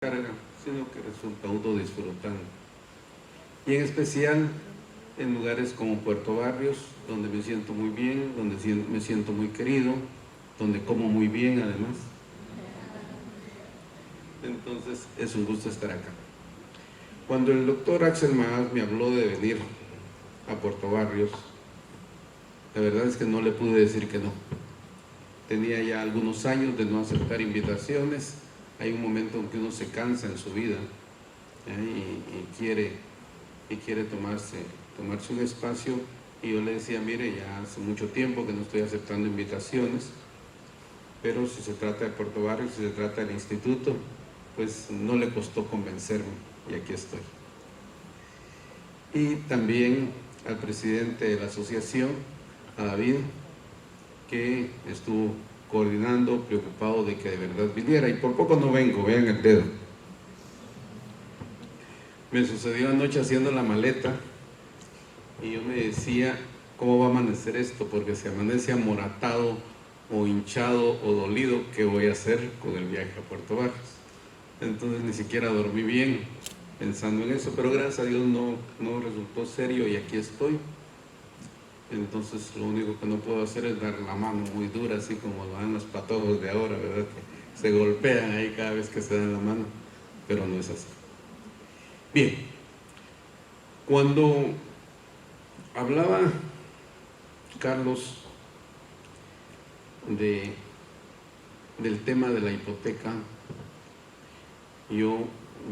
carga, sino que resulta uno disfrutando. Y en especial en lugares como Puerto Barrios, donde me siento muy bien, donde me siento muy querido, donde como muy bien además. Entonces es un gusto estar acá. Cuando el doctor Axel Maas me habló de venir a Puerto Barrios, la verdad es que no le pude decir que no. Tenía ya algunos años de no aceptar invitaciones. Hay un momento en que uno se cansa en su vida y quiere tomarse un espacio, y yo le decía, mire, ya hace mucho tiempo que no estoy aceptando invitaciones, pero si se trata de Puerto Barrios, si se trata del instituto, pues no le costó convencerme, y aquí estoy. Y también al presidente de la asociación, a David, que estuvo coordinando, preocupado de que de verdad viniera, y por poco no vengo, vean el dedo. Me sucedió anoche haciendo la maleta, y yo me decía, ¿cómo va a amanecer esto? Porque si amanece amoratado o hinchado o dolido, ¿qué voy a hacer con el viaje a Puerto Barrios? Entonces ni siquiera dormí bien pensando en eso, pero gracias a Dios no resultó serio y aquí estoy. Entonces lo único que no puedo hacer es dar la mano muy dura, así como lo dan los patojos de ahora, ¿verdad? Que se golpean ahí cada vez que se dan la mano, pero no es así. Bien, cuando hablaba Carlos del tema de la hipoteca, yo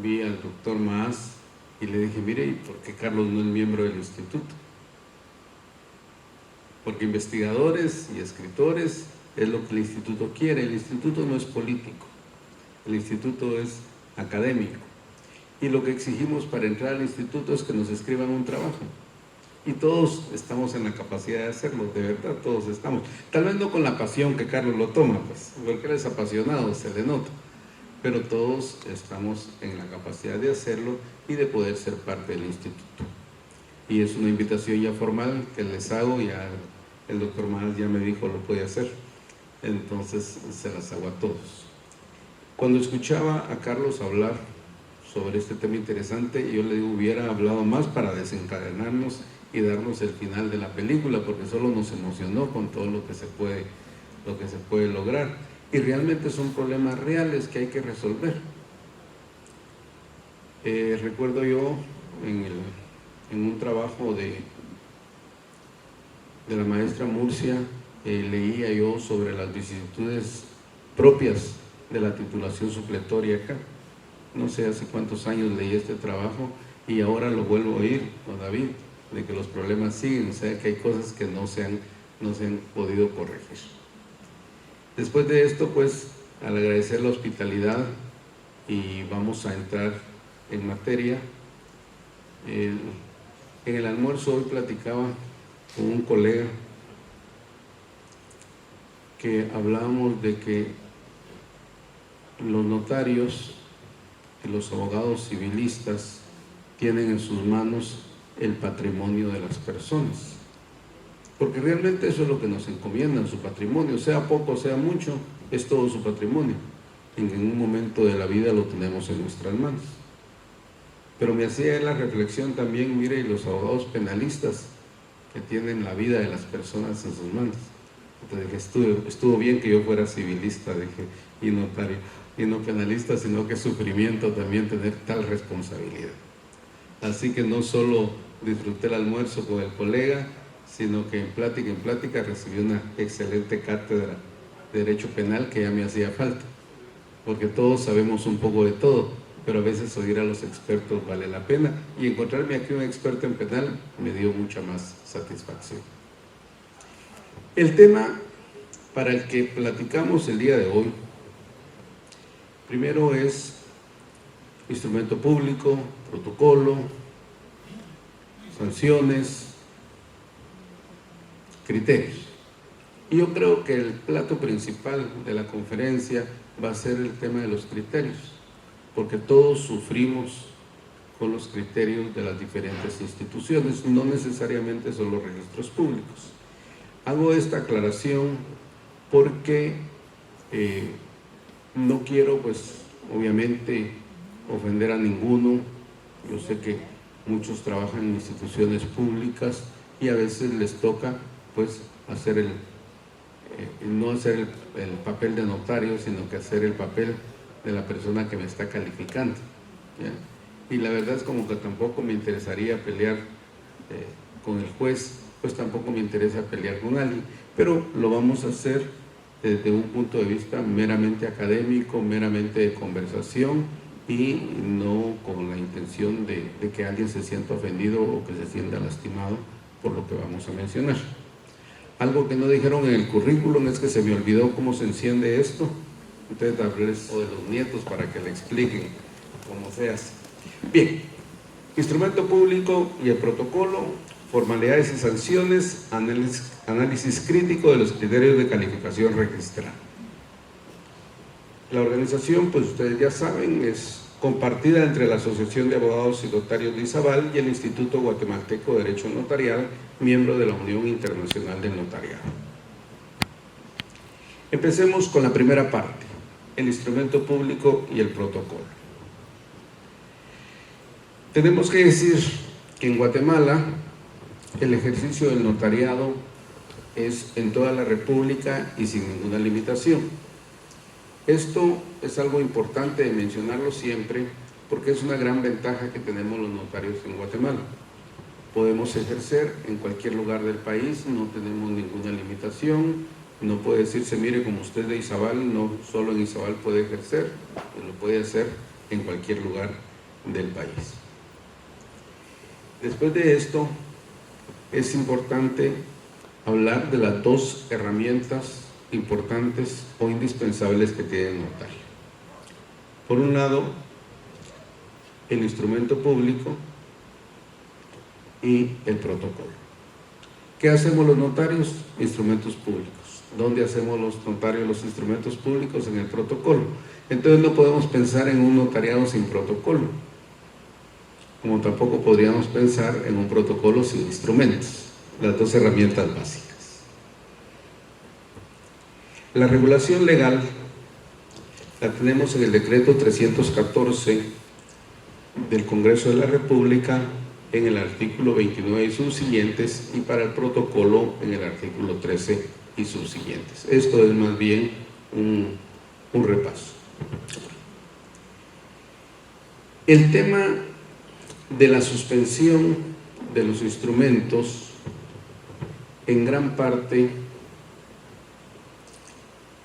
vi al doctor Maas y le dije, mire, ¿y por qué Carlos no es miembro del instituto? Porque investigadores y escritores es lo que el instituto quiere. El instituto no es político, el instituto es académico, y lo que exigimos para entrar al instituto es que nos escriban un trabajo. Y todos estamos en la capacidad de hacerlo, de verdad, todos estamos. Tal vez no con la pasión que Carlos lo toma, pues, porque él es apasionado, se le nota. Pero todos estamos en la capacidad de hacerlo y de poder ser parte del instituto. Y es una invitación ya formal que les hago, ya el doctor Maas ya me dijo lo puede hacer. Entonces se las hago a todos. Cuando escuchaba a Carlos hablar sobre este tema interesante, yo le digo, hubiera hablado más para desencadenarnos y darnos el final de la película, porque solo nos emocionó con todo lo que se puede lograr, y realmente son problemas reales que hay que resolver. Recuerdo yo en un trabajo de la maestra Murcia, leía yo sobre las vicisitudes propias de la titulación supletoria acá. No sé hace cuántos años leí este trabajo y ahora lo vuelvo a oír con David, de que los problemas siguen, o sea que hay cosas que no se han podido corregir. Después de esto, pues, al agradecer la hospitalidad, y vamos a entrar en materia, en el almuerzo hoy platicaba con un colega que hablábamos de que los notarios y los abogados civilistas tienen en sus manos el patrimonio de las personas, porque realmente eso es lo que nos encomiendan, su patrimonio, sea poco, sea mucho, es todo su patrimonio. En un momento de la vida lo tenemos en nuestras manos. Pero me hacía la reflexión también, mire, los abogados penalistas que tienen la vida de las personas en sus manos. Entonces dije, estuvo bien que yo fuera civilista, dije, y notario, y no penalista, sino que sufrimiento también tener tal responsabilidad. Así que no solo disfruté el almuerzo con el colega, sino que en plática recibí una excelente cátedra de Derecho Penal que ya me hacía falta, porque todos sabemos un poco de todo, pero a veces oír a los expertos vale la pena, y encontrarme aquí un experto en penal me dio mucha más satisfacción. El tema para el que platicamos el día de hoy, primero es instrumento público, protocolo, sanciones, criterios. Y yo creo que el plato principal de la conferencia va a ser el tema de los criterios, porque todos sufrimos con los criterios de las diferentes instituciones, no necesariamente son los registros públicos. Hago esta aclaración porque no quiero, pues, obviamente, ofender a ninguno. Yo sé que muchos trabajan en instituciones públicas y a veces les toca pues hacer no hacer el papel de notario, sino que hacer el papel de la persona que me está calificando, ¿ya? Y la verdad es como que tampoco me interesaría pelear con el juez, pues tampoco me interesa pelear con alguien, pero lo vamos a hacer desde un punto de vista meramente académico, meramente de conversación, y no con la intención de que alguien se sienta ofendido o que se sienta lastimado por lo que vamos a mencionar. Algo que no dijeron en el currículum es que se me olvidó cómo se enciende esto. Entonces hablarles de los nietos para que le expliquen cómo se hace. Bien, instrumento público y el protocolo, formalidades y sanciones, análisis crítico de los criterios de calificación registral. La organización, pues ustedes ya saben, es compartida entre la Asociación de Abogados y Notarios de Izabal y el Instituto Guatemalteco de Derecho Notarial, miembro de la Unión Internacional del Notariado. Empecemos con la primera parte, el instrumento público y el protocolo. Tenemos que decir que en Guatemala el ejercicio del notariado es en toda la República y sin ninguna limitación. Esto es algo importante de mencionarlo siempre porque es una gran ventaja que tenemos los notarios en Guatemala. Podemos ejercer en cualquier lugar del país, no tenemos ninguna limitación, no puede decirse, mire, como usted es de Izabal, no solo en Izabal puede ejercer, lo puede hacer en cualquier lugar del país. Después de esto, es importante hablar de las dos herramientas importantes o indispensables que tiene el notario. Por un lado, el instrumento público y el protocolo. ¿Qué hacemos los notarios? Instrumentos públicos. ¿Dónde hacemos los notarios los instrumentos públicos? En el protocolo. Entonces no podemos pensar en un notariado sin protocolo, como tampoco podríamos pensar en un protocolo sin instrumentos, las dos herramientas básicas. La regulación legal la tenemos en el decreto 314 del Congreso de la República en el artículo 29 y subsiguientes, y para el protocolo en el artículo 13 y subsiguientes. Esto es más bien un repaso. El tema de la suspensión de los instrumentos en gran parte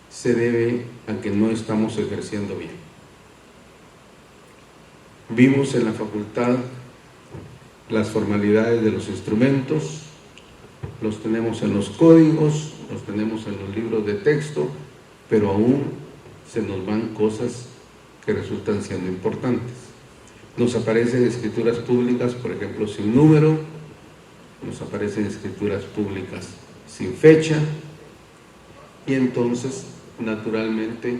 se debe a que no estamos ejerciendo bien. Vimos en la facultad las formalidades de los instrumentos, los tenemos en los códigos, los tenemos en los libros de texto, pero aún se nos van cosas que resultan siendo importantes. Nos aparecen escrituras públicas, por ejemplo, sin número, nos aparecen escrituras públicas sin fecha, y entonces, naturalmente,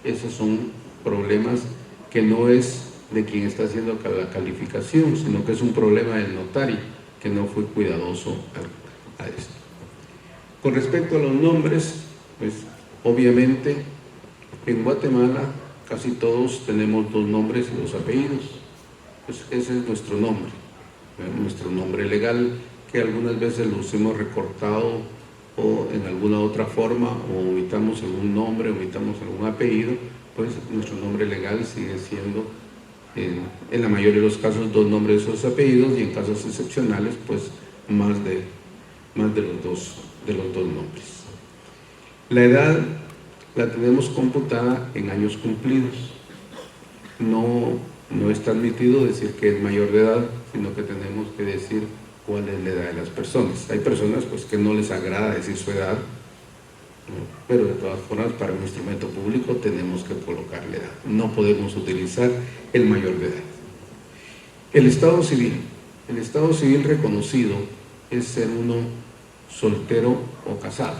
esos son problemas que no es de quien está haciendo la calificación, sino que es un problema del notario, que no fue cuidadoso a esto. Con respecto a los nombres, pues obviamente en Guatemala casi todos tenemos dos nombres y dos apellidos. Pues ese es nuestro nombre legal, que algunas veces los hemos recortado o en alguna otra forma, o omitamos algún nombre, omitamos algún apellido, pues nuestro nombre legal sigue siendo, en la mayoría de los casos, dos nombres y dos apellidos, y en casos excepcionales, pues más de los dos nombres. La edad la tenemos computada en años cumplidos. No está admitido decir que es mayor de edad, sino que tenemos que decir cuál es la edad de las personas. Hay personas pues que no les agrada decir su edad, ¿no? Pero de todas formas, para un instrumento público tenemos que colocar la edad. No podemos utilizar el mayor de edad. El estado civil reconocido es ser uno soltero o casado.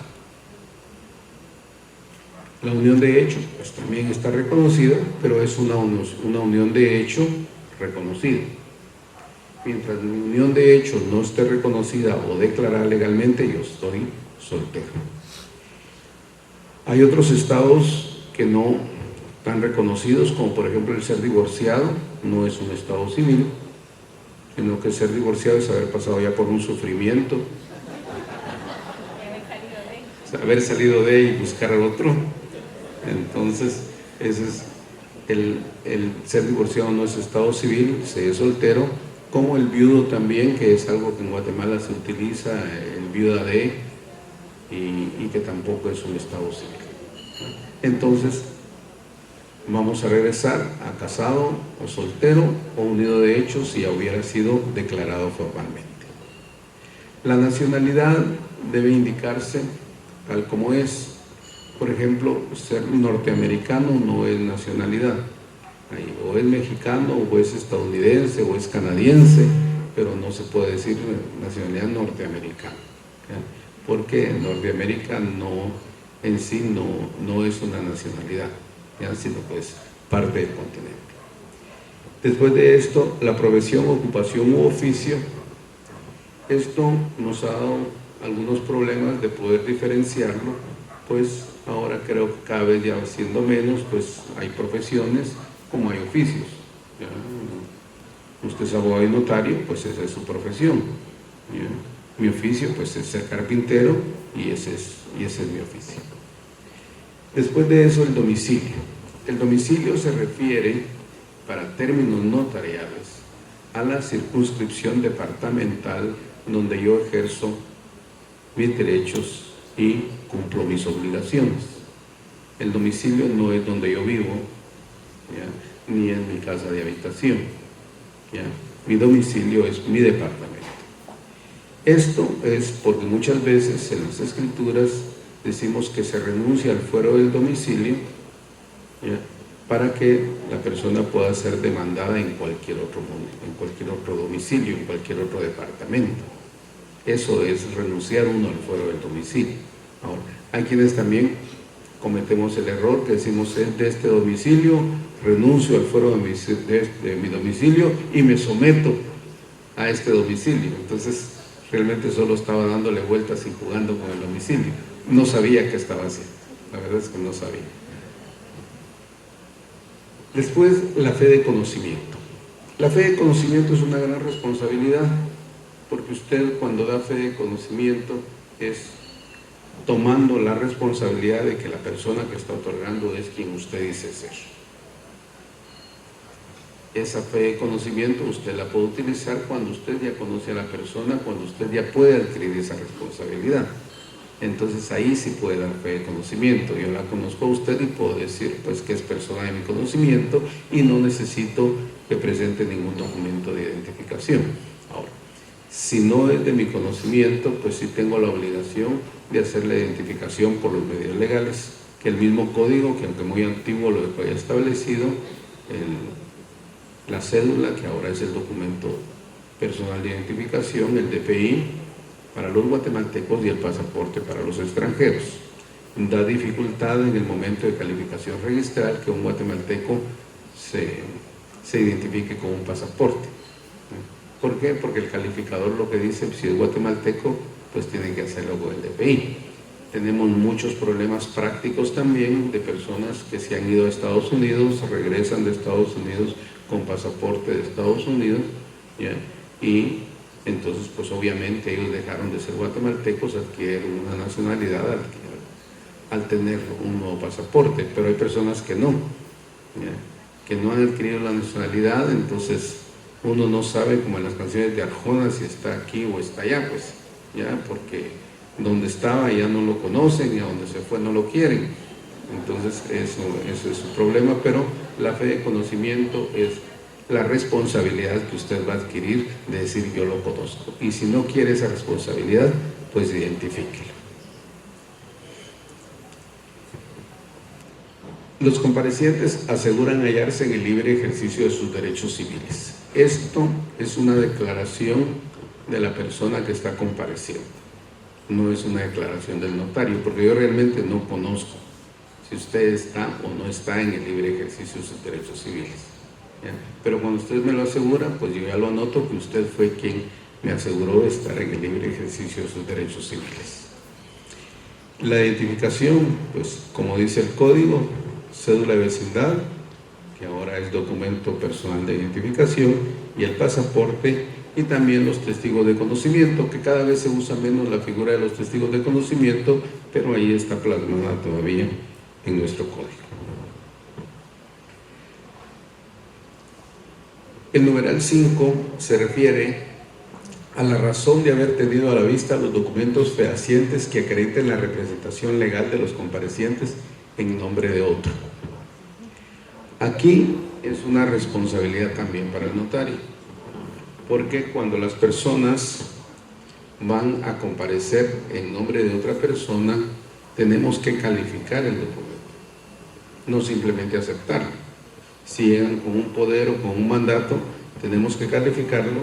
La unión de hecho pues también está reconocida, pero es una unión de hecho reconocida. Mientras mi unión de hecho no esté reconocida o declarada legalmente, yo estoy soltero. Hay otros estados que no tan reconocidos como por ejemplo el ser divorciado no es un estado civil, sino que ser divorciado es haber pasado ya por un sufrimiento, haber salido de ahí y buscar al otro. Entonces ese es el ser divorciado no es estado civil, se es soltero, como el viudo también, que es algo que en Guatemala se utiliza, el viuda de, y que tampoco es un estado civil. Entonces vamos a regresar a casado o soltero o unido de hecho si ya hubiera sido declarado formalmente. La nacionalidad debe indicarse tal como es. Por ejemplo, ser norteamericano no es nacionalidad. Ahí, o es mexicano, o es estadounidense, o es canadiense, pero no se puede decir nacionalidad norteamericana, ¿ya? Porque Norteamérica no, en sí no es una nacionalidad, ¿ya? Sino que es parte del continente. Después de esto, la profesión, ocupación u oficio. Esto nos ha dado algunos problemas de poder diferenciarlo, pues ahora creo que cada vez ya siendo menos, pues hay profesiones como hay oficios, ¿ya? Usted es abogado y notario, pues esa es su profesión, ¿ya? Mi oficio pues es ser carpintero y ese es mi oficio. Después de eso, el domicilio. El domicilio se refiere, para términos notariales, a la circunscripción departamental donde yo ejerzo mis derechos y cumplo mis obligaciones. El domicilio no es donde yo vivo, ¿ya? Ni en mi casa de habitación, ¿ya? Mi domicilio es mi departamento. Esto es porque muchas veces en las escrituras decimos que se renuncia al fuero del domicilio, ¿ya? Para que la persona pueda ser demandada en cualquier otro domicilio, en cualquier otro departamento. Eso es renunciar uno al fuero del domicilio. Ahora, hay quienes también cometemos el error que decimos: es de este domicilio, renuncio al fuero de mi domicilio y me someto a este domicilio. Entonces realmente solo estaba dándole vueltas y jugando con el domicilio. No sabía qué estaba haciendo, la verdad es que no sabía. Después, la fe de conocimiento. La fe de conocimiento es una gran responsabilidad, porque usted cuando da fe de conocimiento es tomando la responsabilidad de que la persona que está otorgando es quien usted dice ser. Esa fe de conocimiento usted la puede utilizar cuando usted ya conoce a la persona, cuando usted ya puede adquirir esa responsabilidad. Entonces ahí sí puede dar fe de conocimiento. Yo la conozco a usted y puedo decir pues que es persona de mi conocimiento y no necesito que presente ningún documento de identificación. Ahora, si no es de mi conocimiento, pues sí tengo la obligación de hacer la identificación por los medios legales, que el mismo código, que aunque muy antiguo lo dejó ya establecido, la cédula, que ahora es el documento personal de identificación, el DPI para los guatemaltecos y el pasaporte para los extranjeros. Da dificultad en el momento de calificación registral que un guatemalteco se identifique con un pasaporte. ¿Por qué? Porque el calificador lo que dice, si es guatemalteco, pues tiene que hacerlo con el DPI. Tenemos muchos problemas prácticos también de personas que se han ido a Estados Unidos, regresan de Estados Unidos con pasaporte de Estados Unidos, ¿ya? Y entonces pues obviamente ellos dejaron de ser guatemaltecos, adquieren una nacionalidad al tener un nuevo pasaporte, pero hay personas que no, ¿ya? Que no han adquirido la nacionalidad. Entonces uno no sabe, como en las canciones de Arjona, si está aquí o está allá, pues, ya, porque donde estaba ya no lo conocen y a donde se fue no lo quieren. Entonces eso es un problema, pero la fe de conocimiento es la responsabilidad que usted va a adquirir de decir yo lo conozco, y si no quiere esa responsabilidad, pues identifíquelo. Los comparecientes aseguran hallarse en el libre ejercicio de sus derechos civiles. Esto es una declaración de la persona que está compareciendo, no es una declaración del notario, porque yo realmente no conozco si usted está o no está en el libre ejercicio de sus derechos civiles, ¿ya? Pero cuando usted me lo asegura, pues yo ya lo anoto que usted fue quien me aseguró estar en el libre ejercicio de sus derechos civiles. La identificación, pues como dice el código, cédula de vecindad, que ahora es documento personal de identificación, y el pasaporte, y también los testigos de conocimiento, que cada vez se usa menos la figura de los testigos de conocimiento, pero ahí está plasmada todavía en nuestro código. El numeral 5 se refiere a la razón de haber tenido a la vista los documentos fehacientes que acrediten la representación legal de los comparecientes en nombre de otro. Aquí es una responsabilidad también para el notario, porque cuando las personas van a comparecer en nombre de otra persona, tenemos que calificar el documento, no simplemente aceptarlo. Si llegan con un poder o con un mandato, tenemos que calificarlo,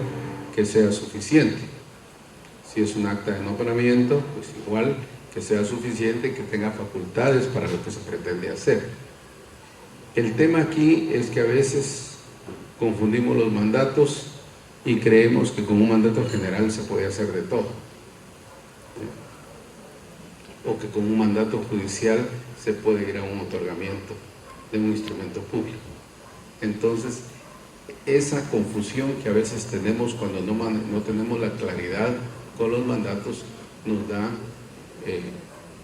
que sea suficiente. Si es un acta de nombramiento, pues igual que sea suficiente, que tenga facultades para lo que se pretende hacer. El tema aquí es que a veces confundimos los mandatos y creemos que con un mandato general se puede hacer de todo, o que con un mandato judicial se puede ir a un otorgamiento de un instrumento público. Entonces, esa confusión que a veces tenemos cuando no tenemos la claridad con los mandatos nos da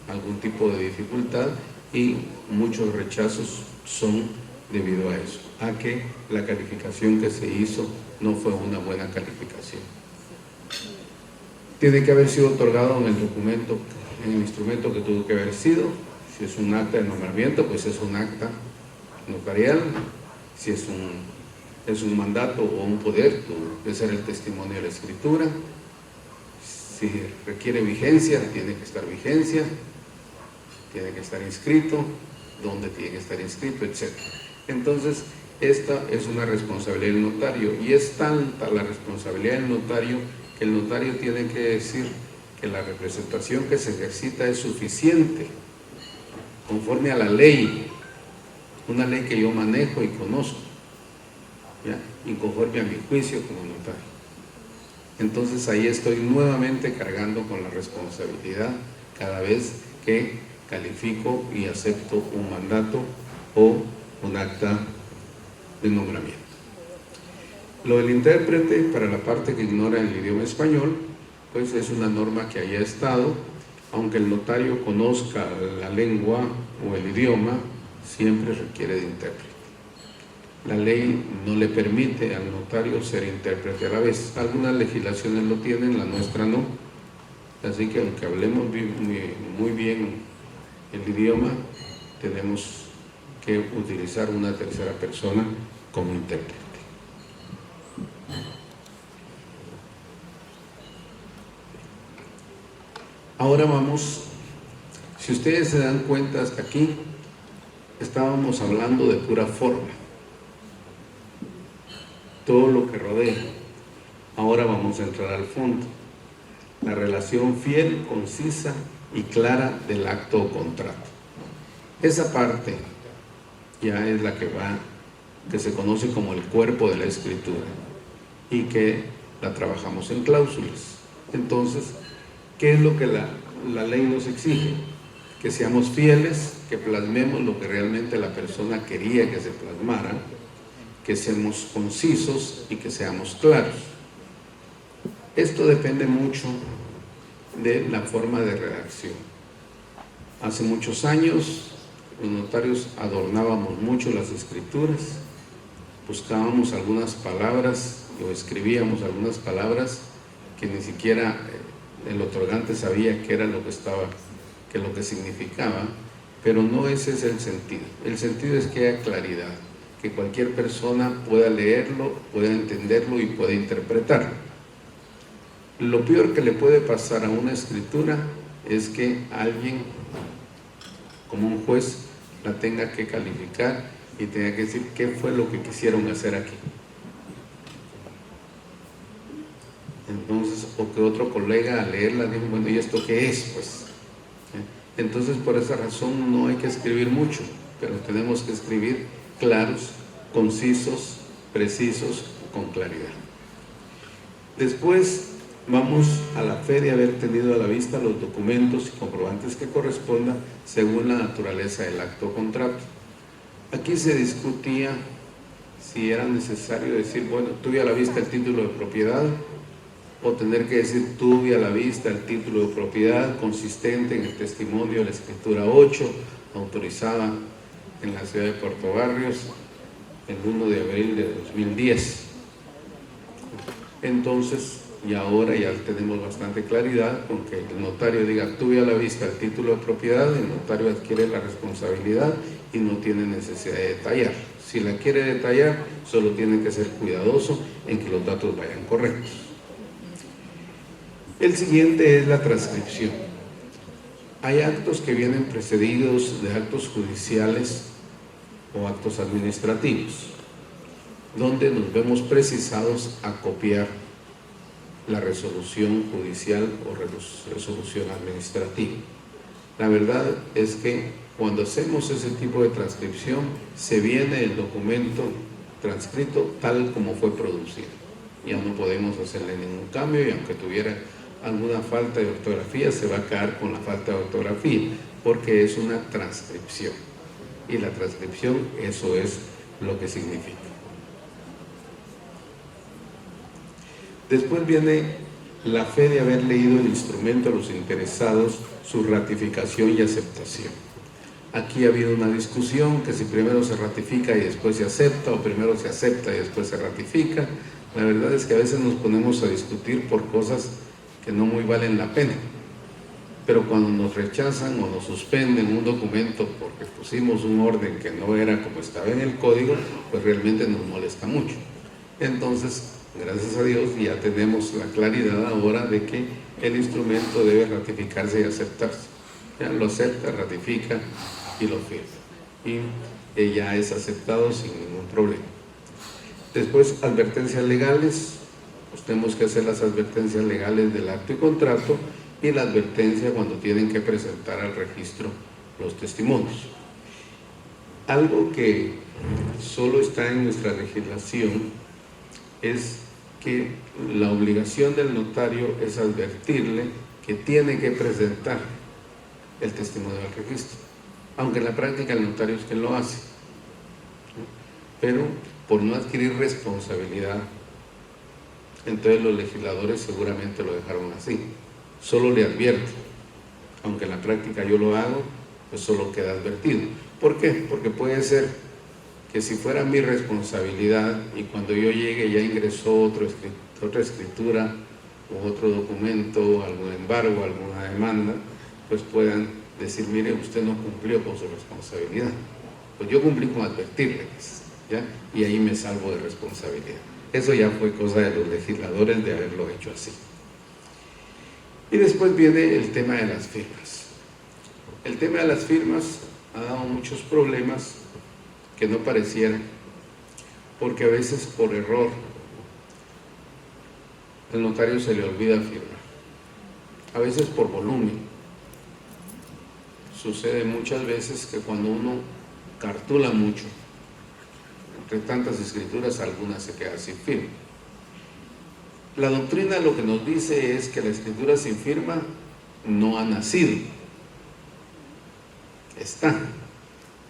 algún tipo de dificultad, y muchos rechazos son debido a eso, a que la calificación que se hizo no fue una buena calificación. Tiene que haber sido otorgado en el documento, en el instrumento que tuvo que haber sido. Si es un acta de nombramiento, pues es un acta notarial. Si es un mandato o un poder, debe ser el testimonio de la escritura. Si requiere vigencia, tiene que estar vigencia, tiene que estar inscrito, dónde tiene que estar inscrito, etc. Entonces, esta es una responsabilidad del notario, y es tanta la responsabilidad del notario que el notario tiene que decir que la representación que se ejercita es suficiente, conforme a la ley, una ley que yo manejo y conozco, ¿ya? Y conforme a mi juicio como notario. Entonces ahí estoy nuevamente cargando con la responsabilidad cada vez que califico y acepto un mandato o un acta de nombramiento. Lo del intérprete, para la parte que ignora el idioma español, pues es una norma que haya estado, aunque el notario conozca la lengua o el idioma, siempre requiere de intérprete. La ley no le permite al notario ser intérprete a la vez. Algunas legislaciones lo tienen, la nuestra no. Así que aunque hablemos muy bien el idioma, tenemos que utilizar una tercera persona como intérprete. Ahora vamos, si ustedes se dan cuenta hasta aquí, estábamos hablando de pura forma, todo lo que rodea. Ahora vamos a entrar al fondo, la relación fiel, concisa y clara del acto o contrato. Esa parte ya es la que se conoce como el cuerpo de la escritura, y que la trabajamos en cláusulas. Entonces, ¿qué es lo que la ley nos exige? Que seamos fieles, que plasmemos lo que realmente la persona quería que se plasmara, que seamos concisos y que seamos claros. Esto depende mucho de la forma de redacción. Hace muchos años los notarios adornábamos mucho las escrituras, buscábamos algunas palabras o escribíamos algunas palabras que ni siquiera el otorgante sabía qué era lo que significaba, pero no ese es el sentido. El sentido es que haya claridad, que cualquier persona pueda leerlo, pueda entenderlo y pueda interpretarlo. Lo peor que le puede pasar a una escritura es que alguien, como un juez, la tenga que calificar y tenga que decir qué fue lo que quisieron hacer aquí. Entonces, o que otro colega al leerla diga, bueno, ¿y esto qué es? Pues, entonces, por esa razón no hay que escribir mucho, pero tenemos que escribir claros, concisos, precisos, con claridad. Después vamos a la fe de haber tenido a la vista los documentos y comprobantes que correspondan según la naturaleza del acto o contrato. Aquí se discutía si era necesario decir, bueno, tuve a la vista el título de propiedad, o tener que decir, tuve a la vista el título de propiedad consistente en el testimonio de la Escritura 8, autorizada en la ciudad de Puerto Barrios, el 1 de abril de 2010. Entonces, y ahora ya tenemos bastante claridad con que el notario diga, tuve a la vista el título de propiedad, el notario adquiere la responsabilidad y no tiene necesidad de detallar. Si la quiere detallar, solo tiene que ser cuidadoso en que los datos vayan correctos. El siguiente es la transcripción. Hay actos que vienen precedidos de actos judiciales o actos administrativos, donde nos vemos precisados a copiar la resolución judicial o resolución administrativa. La verdad es que cuando hacemos ese tipo de transcripción, se viene el documento transcrito tal como fue producido. Ya no podemos hacerle ningún cambio, y aunque tuviera alguna falta de ortografía, se va a quedar con la falta de ortografía, porque es una transcripción. Y la transcripción, eso es lo que significa. Después viene la fe de haber leído el instrumento a los interesados, su ratificación y aceptación. Aquí ha habido una discusión que si primero se ratifica y después se acepta, o primero se acepta y después se ratifica. La verdad es que a veces nos ponemos a discutir por cosas que no muy valen la pena. Pero cuando nos rechazan o nos suspenden un documento porque pusimos un orden que no era como estaba en el código, pues realmente nos molesta mucho. Entonces, gracias a Dios ya tenemos la claridad ahora de que el instrumento debe ratificarse y aceptarse. Ya lo acepta, ratifica y lo firma. Y ya es aceptado sin ningún problema. Después, advertencias legales. Pues tenemos que hacer las advertencias legales del acto y contrato, y la advertencia cuando tienen que presentar al registro los testimonios. Algo que solo está en nuestra legislación es que la obligación del notario es advertirle que tiene que presentar el testimonio al registro, aunque en la práctica el notario es quien lo hace, pero por no adquirir responsabilidad, entonces los legisladores seguramente lo dejaron así. Solo le advierto, aunque en la práctica yo lo hago, pues solo queda advertido. ¿Por qué? Porque puede ser que si fuera mi responsabilidad y cuando yo llegue ya ingresó otra escritura o otro documento, algún embargo, alguna demanda, pues puedan decir, mire, usted no cumplió con su responsabilidad. Pues yo cumplí con advertirle, ¿ya? Y ahí me salvo de responsabilidad. Eso ya fue cosa de los legisladores de haberlo hecho así. Y después viene el tema de las firmas. El tema de las firmas ha dado muchos problemas que no parecieran, porque a veces por error al notario se le olvida firmar, a veces por volumen. Sucede muchas veces que cuando uno cartula mucho, entre tantas escrituras, algunas se quedan sin firma. La doctrina lo que nos dice es que la escritura sin firma no ha nacido. Está,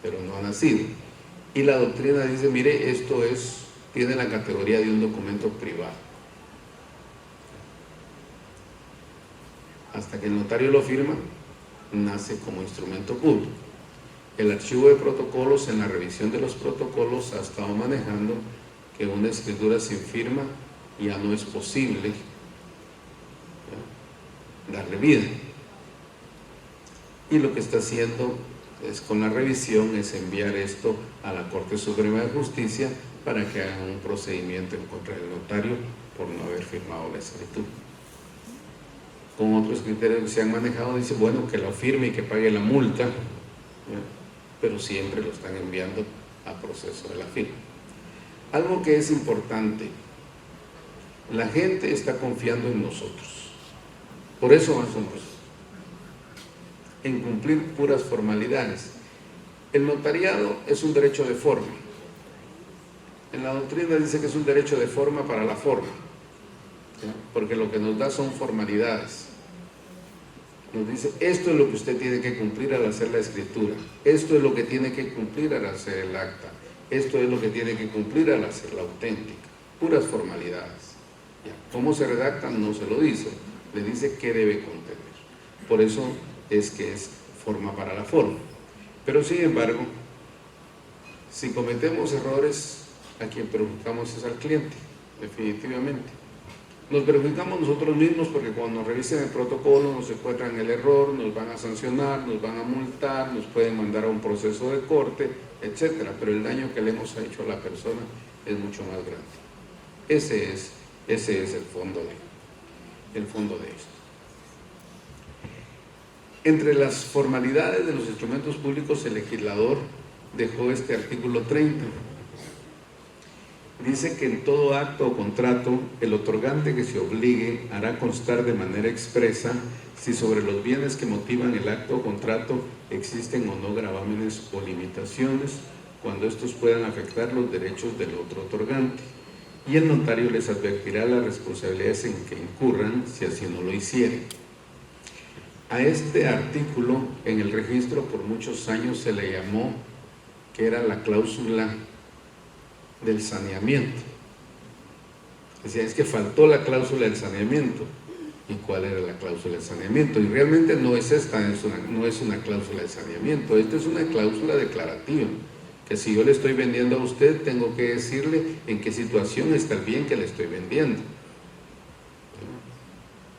pero no ha nacido. Y la doctrina dice, mire, esto tiene la categoría de un documento privado. Hasta que el notario lo firma, nace como instrumento público. El archivo de protocolos, en la revisión de los protocolos, ha estado manejando que una escritura sin firma ya no es posible darle vida. Y lo que está haciendo es, con la revisión, es enviar esto a la Corte Suprema de Justicia para que hagan un procedimiento en contra del notario por no haber firmado la escritura. Con otros criterios que se han manejado, dice, bueno, que lo firme y que pague la multa, pero siempre lo están enviando a proceso de la firma. Algo que es importante, la gente está confiando en nosotros, por eso hacemos en cumplir puras formalidades. El notariado es un derecho de forma. En la doctrina dice que es un derecho de forma para la forma, ¿sí? Porque lo que nos da son formalidades. Nos dice, esto es lo que usted tiene que cumplir al hacer la escritura, esto es lo que tiene que cumplir al hacer el acta, esto es lo que tiene que cumplir al hacer la auténtica. Puras formalidades. Ya. ¿Cómo se redactan? No se lo dice, le dice qué debe contener. Por eso es que es forma para la forma. Pero sin embargo, si cometemos errores, a quien perjudicamos es al cliente, definitivamente. Nos perjudicamos nosotros mismos porque cuando nos revisen el protocolo nos encuentran el error, nos van a sancionar, nos van a multar, nos pueden mandar a un proceso de corte, etc. Pero el daño que le hemos hecho a la persona es mucho más grande. Ese es el fondo de esto. Entre las formalidades de los instrumentos públicos, el legislador dejó este artículo 30. Dice que en todo acto o contrato, el otorgante que se obligue hará constar de manera expresa si sobre los bienes que motivan el acto o contrato existen o no gravámenes o limitaciones, cuando estos puedan afectar los derechos del otro otorgante. Y el notario les advertirá las responsabilidades en que incurran si así no lo hicieren. A este artículo en el registro por muchos años se le llamó que era la cláusula del saneamiento. Decía, es que faltó la cláusula del saneamiento. ¿Y cuál era la cláusula del saneamiento? Y realmente no es esta, no es una cláusula de saneamiento, esta es una cláusula declarativa, que si yo le estoy vendiendo a usted, tengo que decirle en qué situación está el bien que le estoy vendiendo.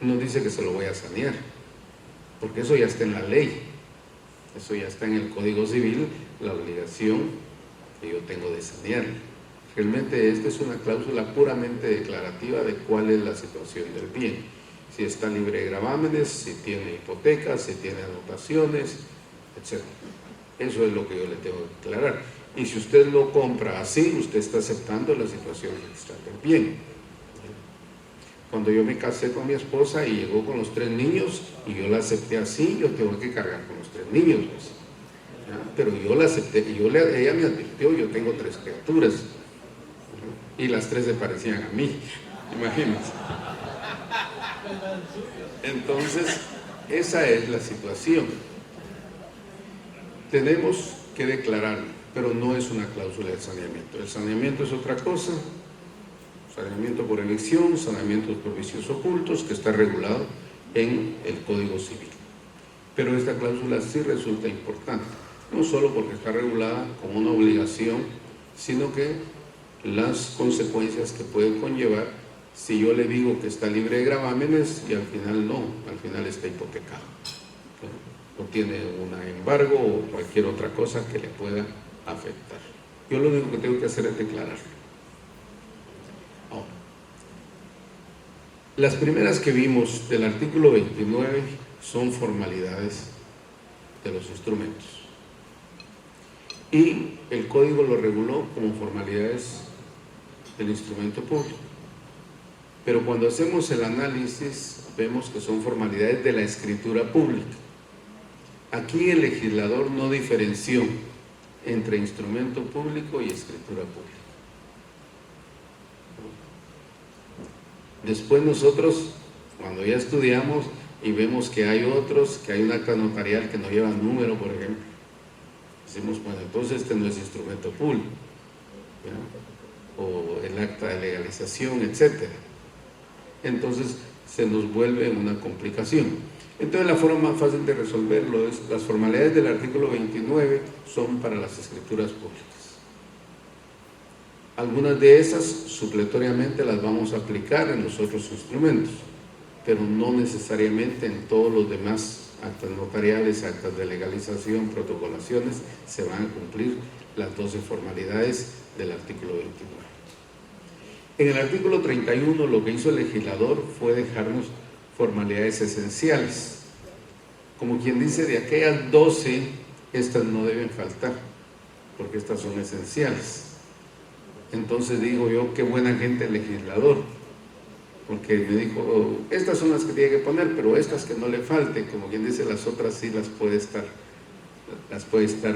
No dice que se lo voy a sanear, porque eso ya está en la ley, eso ya está en el Código Civil, la obligación que yo tengo de sanear. Realmente esta es una cláusula puramente declarativa de cuál es la situación del bien, si está libre de gravámenes, si tiene hipotecas, si tiene anotaciones, etc. Eso es lo que yo le tengo que declarar. Y si usted lo compra así, usted está aceptando la situación registral del bien. Cuando yo me casé con mi esposa y llegó con los 3 niños y yo la acepté así, yo tengo que cargar con los 3 niños, pues. Pero yo la acepté y ella me advirtió, yo tengo 3 criaturas y las 3 se parecían a mí, imagínense. Entonces, esa es la situación. Tenemos que declararlo, pero no es una cláusula de saneamiento. El saneamiento es otra cosa, saneamiento por elección, saneamiento por vicios ocultos, que está regulado en el Código Civil. Pero esta cláusula sí resulta importante, no solo porque está regulada como una obligación, sino que las consecuencias que puede conllevar si yo le digo que está libre de gravámenes y al final no, al final está hipotecado, o tiene un embargo o cualquier otra cosa que le pueda afectar. Yo lo único que tengo que hacer es declararlo. Ahora, las primeras que vimos del artículo 29 son formalidades de los instrumentos y el código lo reguló como formalidades del instrumento público, pero cuando hacemos el análisis vemos que son formalidades de la escritura pública. Aquí el legislador no diferenció entre instrumento público y escritura pública. Después nosotros, cuando ya estudiamos y vemos que hay otros, que hay un acta notarial que no lleva número, por ejemplo, decimos, bueno, entonces este no es instrumento público, ¿ya? O el acta de legalización, etc. Entonces se nos vuelve una complicación. Entonces la forma más fácil de resolverlo es, las formalidades del artículo 29 son para las escrituras públicas. Algunas de esas supletoriamente las vamos a aplicar en los otros instrumentos, pero no necesariamente en todos los demás actas notariales, actas de legalización, protocolaciones, se van a cumplir las 12 formalidades del artículo 29. En el artículo 31 lo que hizo el legislador fue dejarnos formalidades esenciales. Como quien dice, de aquellas 12, estas no deben faltar, porque estas son esenciales. Entonces digo yo, qué buena gente el legislador, porque me dijo, oh, estas son las que tiene que poner, pero estas que no le falte, como quien dice, las otras sí las puede estar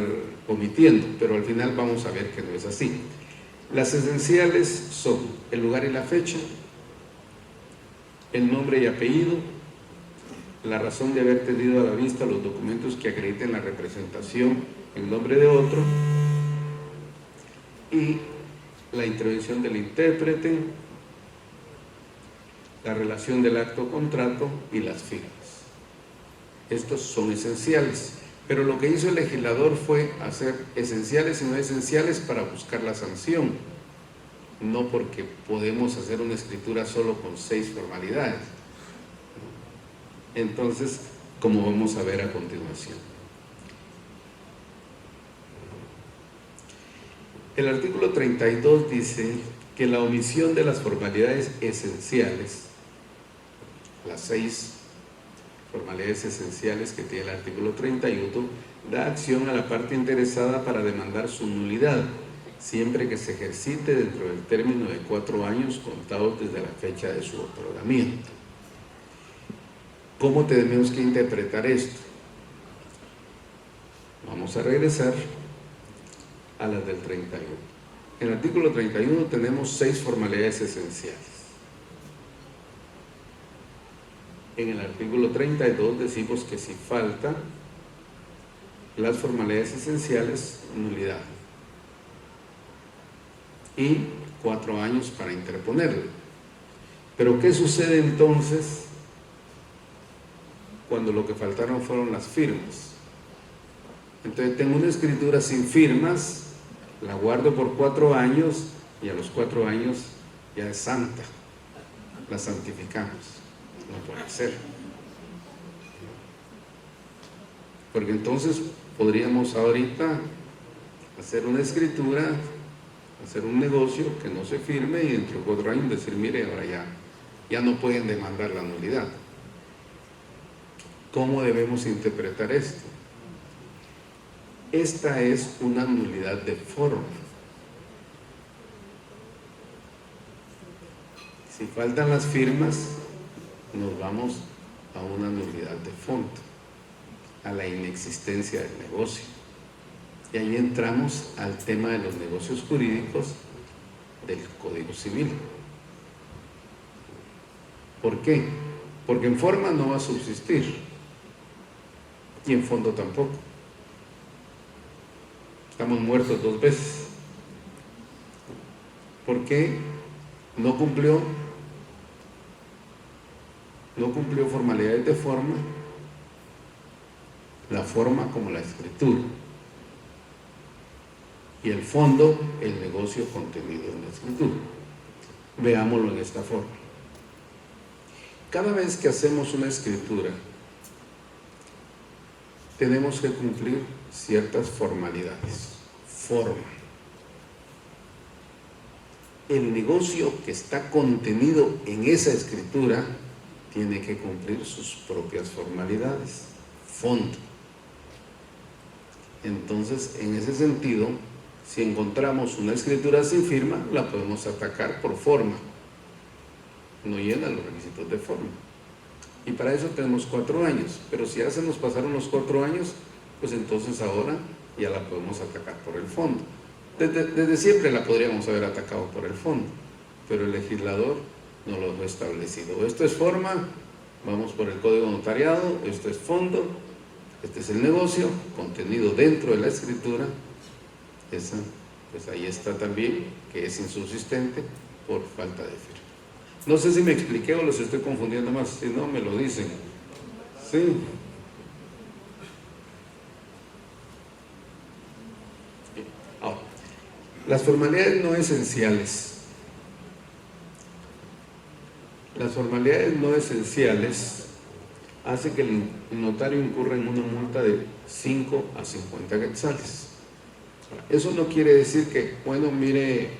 omitiendo, pero al final vamos a ver que no es así. Las esenciales son el lugar y la fecha, el nombre y apellido, la razón de haber tenido a la vista los documentos que acrediten la representación en nombre de otro y la intervención del intérprete, la relación del acto o contrato y las firmas. Estos son esenciales, pero lo que hizo el legislador fue hacer esenciales y no esenciales para buscar la sanción, no porque podemos hacer una escritura solo con 6 formalidades. Entonces, como vamos a ver a continuación. El artículo 32 dice que la omisión de las formalidades esenciales, las 6 formalidades esenciales que tiene el artículo 31, da acción a la parte interesada para demandar su nulidad, siempre que se ejercite dentro del término de 4 años contados desde la fecha de su otorgamiento. ¿Cómo tenemos que interpretar esto? Vamos a regresar a las del 31. En el artículo 31 tenemos 6 formalidades esenciales. En el artículo 32 decimos que si falta las formalidades esenciales, nulidad. Y 4 años para interponerlo. Pero ¿qué sucede entonces cuando lo que faltaron fueron las firmas? Entonces tengo una escritura sin firmas, la guardo por 4 años y a los 4 años ya es santa, la santificamos. No puede ser, porque entonces podríamos ahorita hacer una escritura, hacer un negocio que no se firme y dentro de 4 años decir, mire, ahora ya no pueden demandar la nulidad. ¿Cómo debemos interpretar esto? Esta es una nulidad de forma. Si faltan las firmas, nos vamos a una nulidad de fondo, a la inexistencia del negocio. Y ahí entramos al tema de los negocios jurídicos del Código Civil. ¿Por qué? Porque en forma no va a subsistir y en fondo tampoco. Estamos muertos 2 veces. ¿Por qué? No cumplió formalidades de forma, la forma como la escritura, y el fondo, el negocio contenido en la escritura. Veámoslo en esta forma. Cada vez que hacemos una escritura, tenemos que cumplir ciertas formalidades. Forma. El negocio que está contenido en esa escritura tiene que cumplir sus propias formalidades. Fondo. Entonces, en ese sentido, si encontramos una escritura sin firma, la podemos atacar por forma. No llena los requisitos de forma. Y para eso tenemos 4 años. Pero si ya se nos pasaron los 4 años, pues entonces ahora ya la podemos atacar por el fondo. Desde siempre la podríamos haber atacado por el fondo, pero el legislador no lo ha establecido. Esto es forma, vamos por el Código Notariado, esto es fondo, este es el negocio, contenido dentro de la escritura. Esa, pues ahí está también, que es insubsistente por falta de firma. No sé si me expliqué o los estoy confundiendo más, si no me lo dicen. Sí. Ahora, las formalidades no esenciales. Las formalidades no esenciales hacen que el notario incurra en una multa de 5 a 50 quetzales. Eso no quiere decir que, bueno, mire,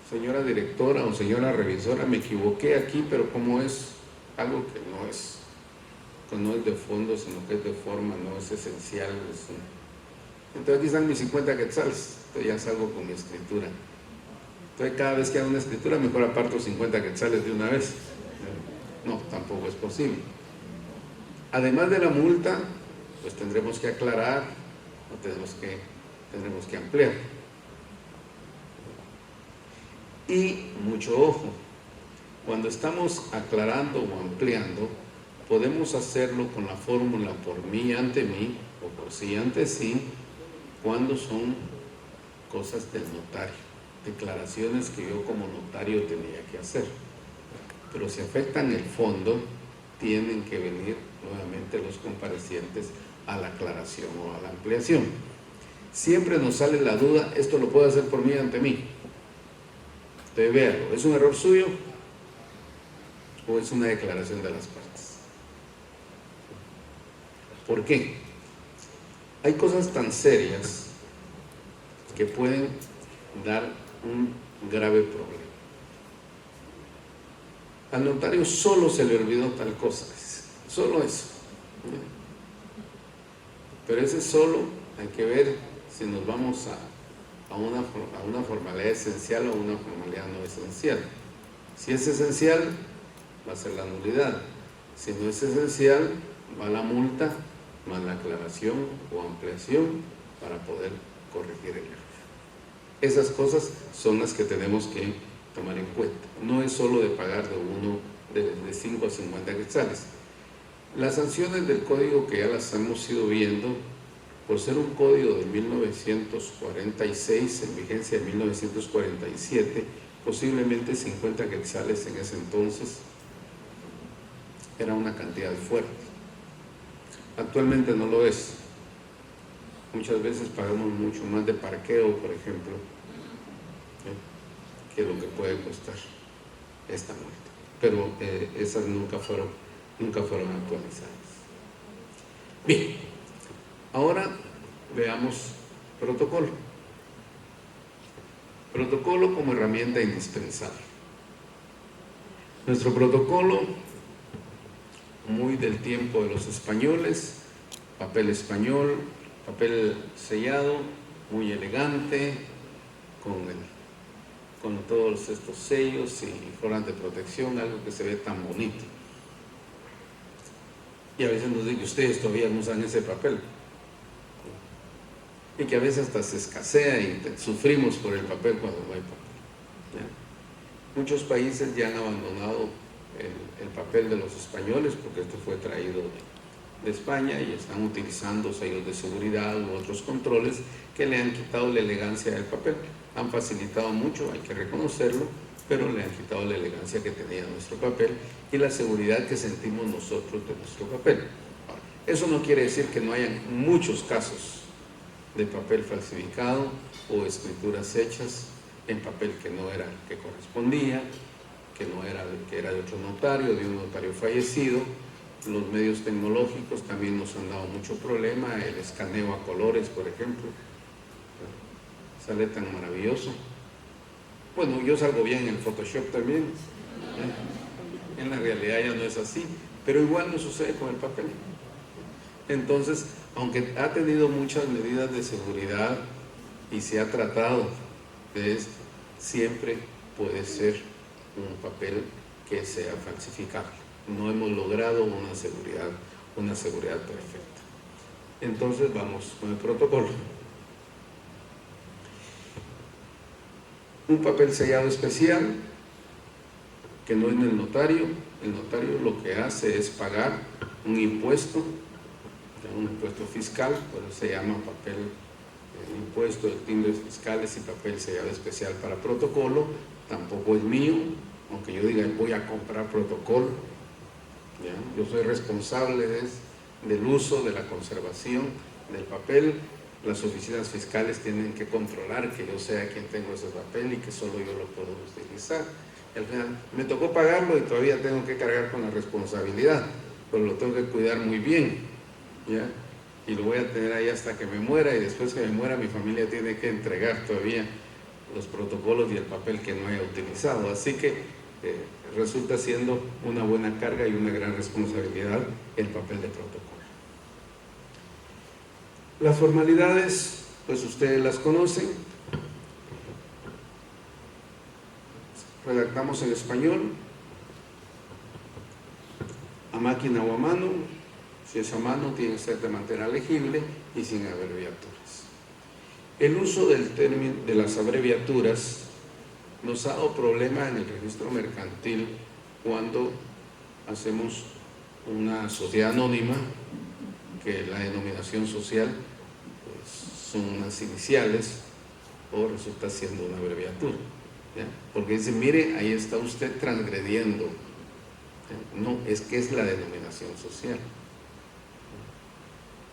señora directora o señora revisora, me equivoqué aquí, pero como es algo que no es de fondo, sino que es de forma, no es esencial. Entonces aquí están mis 50 quetzales, entonces ya salgo con mi escritura. Entonces cada vez que hago una escritura, mejor aparto 50 quetzales de una vez. No, tampoco es posible. Además de la multa, pues tendremos que aclarar, o tendremos que ampliar. Y mucho ojo, cuando estamos aclarando o ampliando, podemos hacerlo con la fórmula por mí ante mí o por sí ante sí cuando son cosas del notario, declaraciones que yo como notario tenía que hacer. Pero si afectan el fondo, tienen que venir nuevamente los comparecientes a la aclaración o a la ampliación. Siempre nos sale la duda, ¿esto lo puedo hacer por mí ante mí? Entonces véanlo, ¿es un error suyo o es una declaración de las partes? ¿Por qué? Hay cosas tan serias que pueden dar un grave problema. Al notario solo se le olvidó tal cosa, solo eso. Pero ese solo hay que ver si nos vamos a una formalidad esencial o una formalidad no esencial. Si es esencial, va a ser la nulidad. Si no es esencial, va la multa, más la aclaración o ampliación para poder corregir el error. Esas cosas son las que tenemos que tomar en cuenta. No es solo de pagar de 5 a 50 quetzales. Las sanciones del código, que ya las hemos ido viendo, por ser un código de 1946, en vigencia de 1947, posiblemente 50 quetzales en ese entonces era una cantidad fuerte. Actualmente no lo es. Muchas veces pagamos mucho más de parqueo, por ejemplo, que lo que puede costar esta multa. Pero esas nunca fueron actualizadas. Bien, ahora veamos protocolo. Protocolo como herramienta indispensable. Nuestro protocolo, muy del tiempo de los españoles, papel español, papel sellado, muy elegante, con todos estos sellos y formas de protección, algo que se ve tan bonito. Y a veces nos dicen que ustedes todavía no usan ese papel, y que a veces hasta se escasea y sufrimos por el papel cuando no hay papel. ¿Ya? Muchos países ya han abandonado el papel de los españoles, porque esto fue traído de España, y están utilizando sellos de seguridad u otros controles que le han quitado la elegancia del papel. Han facilitado mucho, hay que reconocerlo, pero le han quitado la elegancia que tenía nuestro papel y la seguridad que sentimos nosotros de nuestro papel. Ahora, eso no quiere decir que no hayan muchos casos de papel falsificado o escrituras hechas en papel que no era el que correspondía, que era de otro notario, de un notario fallecido. Los medios tecnológicos también nos han dado mucho problema, el escaneo a colores, por ejemplo, sale tan maravilloso. Bueno, yo salgo bien en el Photoshop también, en la realidad ya no es así, pero igual no sucede con el papel. Entonces, aunque ha tenido muchas medidas de seguridad y se ha tratado de esto, siempre puede ser un papel que sea falsificable. No hemos logrado una seguridad perfecta. Entonces vamos con el protocolo. Un papel sellado especial que no es del notario. El notario lo que hace es pagar un impuesto fiscal, por eso se llama papel, impuesto de timbres fiscales y papel sellado especial para protocolo. Tampoco es mío, aunque yo diga voy a comprar protocolo, ¿ya? Yo soy responsable del uso, de la conservación del papel. Las oficinas fiscales tienen que controlar que yo sea quien tengo ese papel y que solo yo lo puedo utilizar. Al final me tocó pagarlo y todavía tengo que cargar con la responsabilidad, pero lo tengo que cuidar muy bien, ¿ya? Y lo voy a tener ahí hasta que me muera, y después que me muera mi familia tiene que entregar todavía los protocolos y el papel que no haya utilizado. Así que resulta siendo una buena carga y una gran responsabilidad el papel de protocolo. Las formalidades, pues ustedes las conocen. Redactamos en español, a máquina o a mano. Si es a mano, tiene que ser de manera legible y sin abreviaturas. El uso de las abreviaturas nos ha dado problema en el registro mercantil cuando hacemos una sociedad anónima, que la denominación social pues, son unas iniciales o resulta siendo una abreviatura, ¿ya? Porque dice, mire, ahí está usted transgrediendo. No, es que es la denominación social.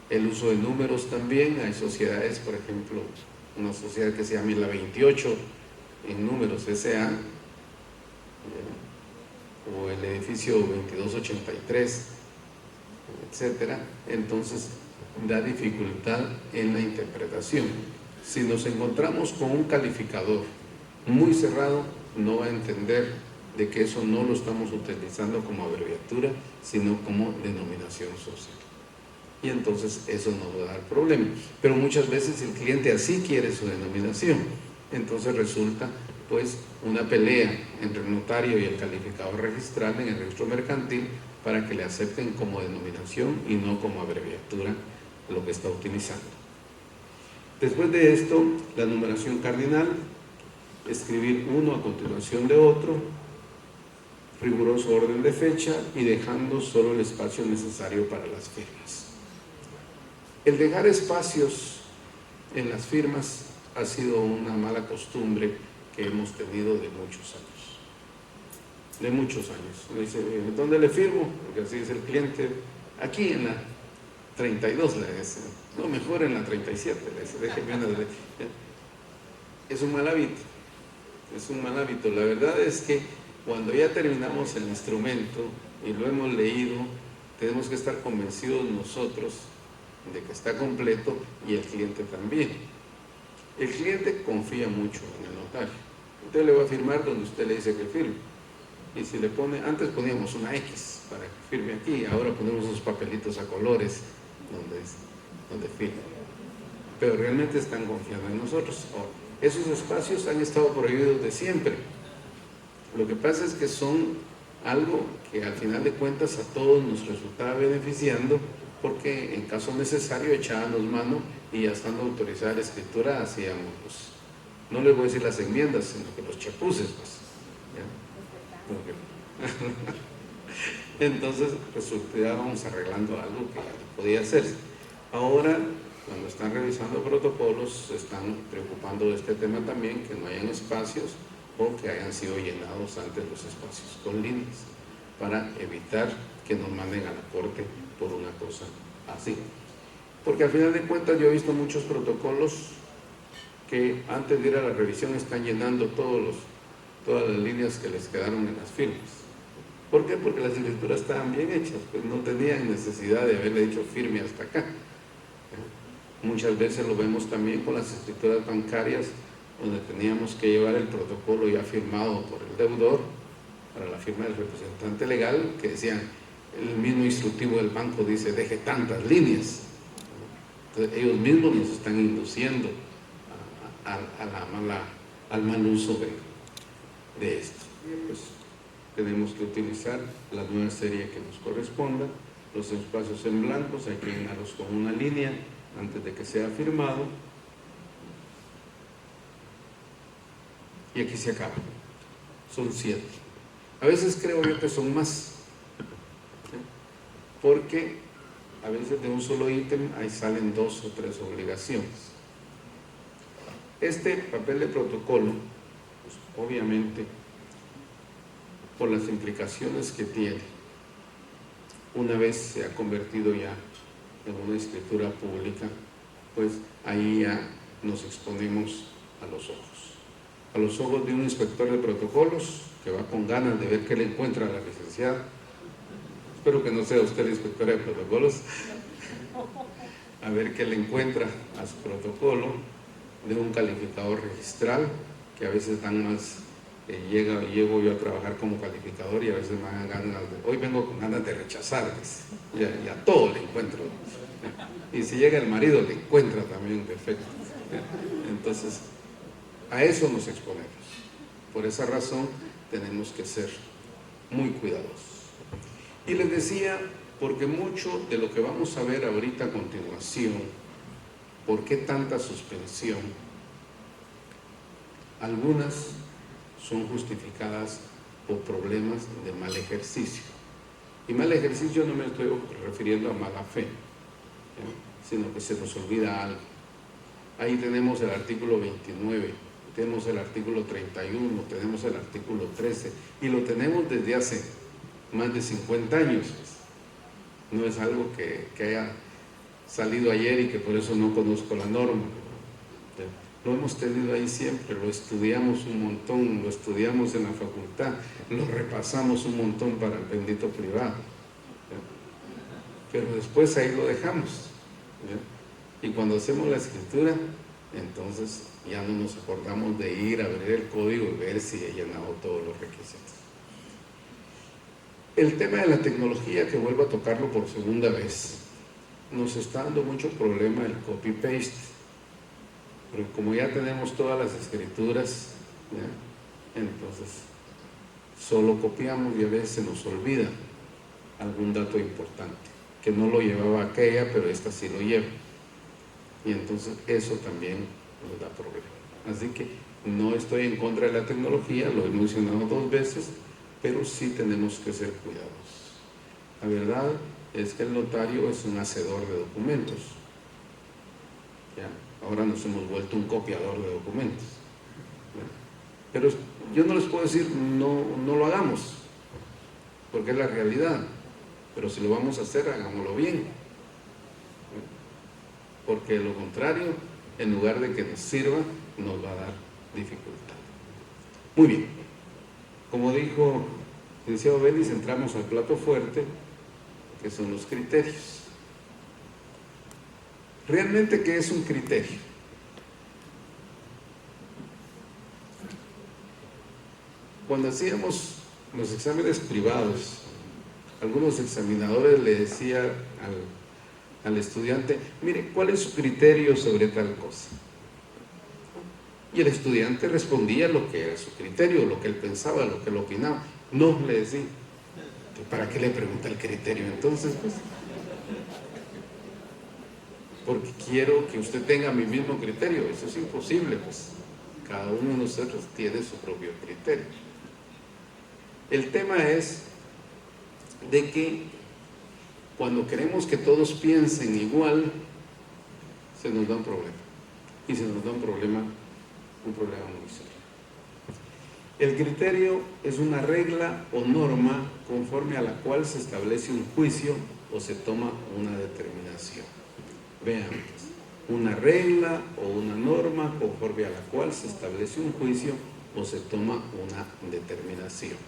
El uso de números también, hay sociedades, por ejemplo, una sociedad que se llama la 28 en números SA, o el edificio 2283, etcétera. Entonces da dificultad en la interpretación. Si nos encontramos con un calificador muy cerrado, no va a entender de que eso no lo estamos utilizando como abreviatura, sino como denominación social. Y entonces eso nos va a dar problemas. Pero muchas veces el cliente así quiere su denominación. Entonces resulta pues una pelea entre el notario y el calificador registral en el registro mercantil para que le acepten como denominación y no como abreviatura lo que está utilizando. Después de esto, la numeración cardinal, escribir uno a continuación de otro, riguroso orden de fecha y dejando solo el espacio necesario para las firmas. El dejar espacios en las firmas ha sido una mala costumbre que hemos tenido de muchos años. De muchos años. Me dice, ¿dónde le firmo? Porque así es el cliente. Aquí en la 32 le dice, no, mejor en la 37 le dice, déjeme una de... Es un mal hábito. Es un mal hábito. La verdad es que cuando ya terminamos el instrumento y lo hemos leído, tenemos que estar convencidos nosotros de que está completo y el cliente también. El cliente confía mucho en el notario. Usted le va a firmar donde usted le dice que firme. Y si le pone, antes poníamos una X para que firme aquí, ahora ponemos esos papelitos a colores donde firme. Pero realmente están confiando en nosotros. Ahora, esos espacios han estado prohibidos de siempre. Lo que pasa es que son algo que al final de cuentas a todos nos resultaba beneficiando, porque en caso necesario echábamos mano y ya estando autorizada la escritura hacíamos, pues, no les voy a decir las enmiendas, sino que los chapuces, pues, ¿ya? Entonces resultábamos arreglando algo que podía hacerse. Ahora, cuando están revisando protocolos, se están preocupando de este tema también, que no hayan espacios o que hayan sido llenados antes los espacios con líneas, para evitar que nos manden a la corte por una cosa así. Porque al final de cuentas yo he visto muchos protocolos que antes de ir a la revisión están llenando todas las líneas que les quedaron en las firmas. ¿Por qué? Porque las escrituras estaban bien hechas, pues no tenían necesidad de haberle dicho firme hasta acá. Muchas veces lo vemos también con las escrituras bancarias, donde teníamos que llevar el protocolo ya firmado por el deudor para la firma del representante legal, que decían, el mismo instructivo del banco dice, deje tantas líneas. Entonces ellos mismos nos están induciendo al mal uso de esto. Pues tenemos que utilizar la nueva serie que nos corresponda. Los espacios en blancos hay que llenarlos con una línea antes de que sea firmado. Y aquí se acaba. Son 7. A veces creo yo que son más, porque a veces de un solo ítem ahí salen 2 o 3 obligaciones. Este papel de protocolo, pues, obviamente, por las implicaciones que tiene, una vez se ha convertido ya en una escritura pública, pues ahí ya nos exponemos a los ojos de un inspector de protocolos que va con ganas de ver qué le encuentra a la licenciada. Espero que no sea usted la inspectora de protocolos. A ver qué le encuentra a su protocolo, de un calificador registral, que a veces dan más, llego yo a trabajar como calificador y a veces me dan ganas hoy vengo con ganas de rechazar, y a todo le encuentro. Y si llega el marido le encuentra también defectos. Entonces, a eso nos exponemos. Por esa razón tenemos que ser muy cuidadosos. Y les decía, porque mucho de lo que vamos a ver ahorita a continuación, ¿por qué tanta suspensión? Algunas son justificadas por problemas de mal ejercicio. Y mal ejercicio no me estoy refiriendo a mala fe, ¿ya? Sino que se nos olvida algo. Ahí tenemos el artículo 29, tenemos el artículo 31, tenemos el artículo 13, y lo tenemos desde hace más de 50 años. No es algo que haya salido ayer y que por eso no conozco la norma. Lo hemos tenido ahí siempre, lo estudiamos un montón, lo estudiamos en la facultad, lo repasamos un montón para el bendito privado. Pero después ahí lo dejamos. Y cuando hacemos la escritura, entonces ya no nos acordamos de ir a abrir el código y ver si he llenado todos los requisitos. El tema de la tecnología, que vuelvo a tocarlo por segunda vez, nos está dando mucho problema el copy-paste. Pero como ya tenemos todas las escrituras, ¿ya? Entonces solo copiamos y a veces se nos olvida algún dato importante, que no lo llevaba aquella, pero esta sí lo lleva. Y entonces eso también nos da problema. Así que no estoy en contra de la tecnología, lo he mencionado 2 veces, pero sí tenemos que ser cuidadosos. La verdad es que el notario es un hacedor de documentos. ¿Ya? Ahora nos hemos vuelto un copiador de documentos. Pero yo no les puedo decir no lo hagamos, porque es la realidad. Pero si lo vamos a hacer, hagámoslo bien. Porque de lo contrario, en lugar de que nos sirva, nos va a dar dificultad. Muy bien. Como dijo el licenciado Vélez, entramos al plato fuerte, que son los criterios. ¿Realmente qué es un criterio? Cuando hacíamos los exámenes privados, algunos examinadores le decían al estudiante, mire, ¿cuál es su criterio sobre tal cosa? Y el estudiante respondía lo que era su criterio, lo que él pensaba, lo que él opinaba. No, le decía, ¿para qué le pregunta el criterio entonces? Pues, porque quiero que usted tenga mi mismo criterio. Eso es imposible, pues cada uno de nosotros tiene su propio criterio. El tema es de que cuando queremos que todos piensen igual, se nos da un problema. Y se nos da un problema muy serio. El criterio es una regla o norma conforme a la cual se establece un juicio o se toma una determinación. Vean, una regla o una norma conforme a la cual se establece un juicio o se toma una determinación.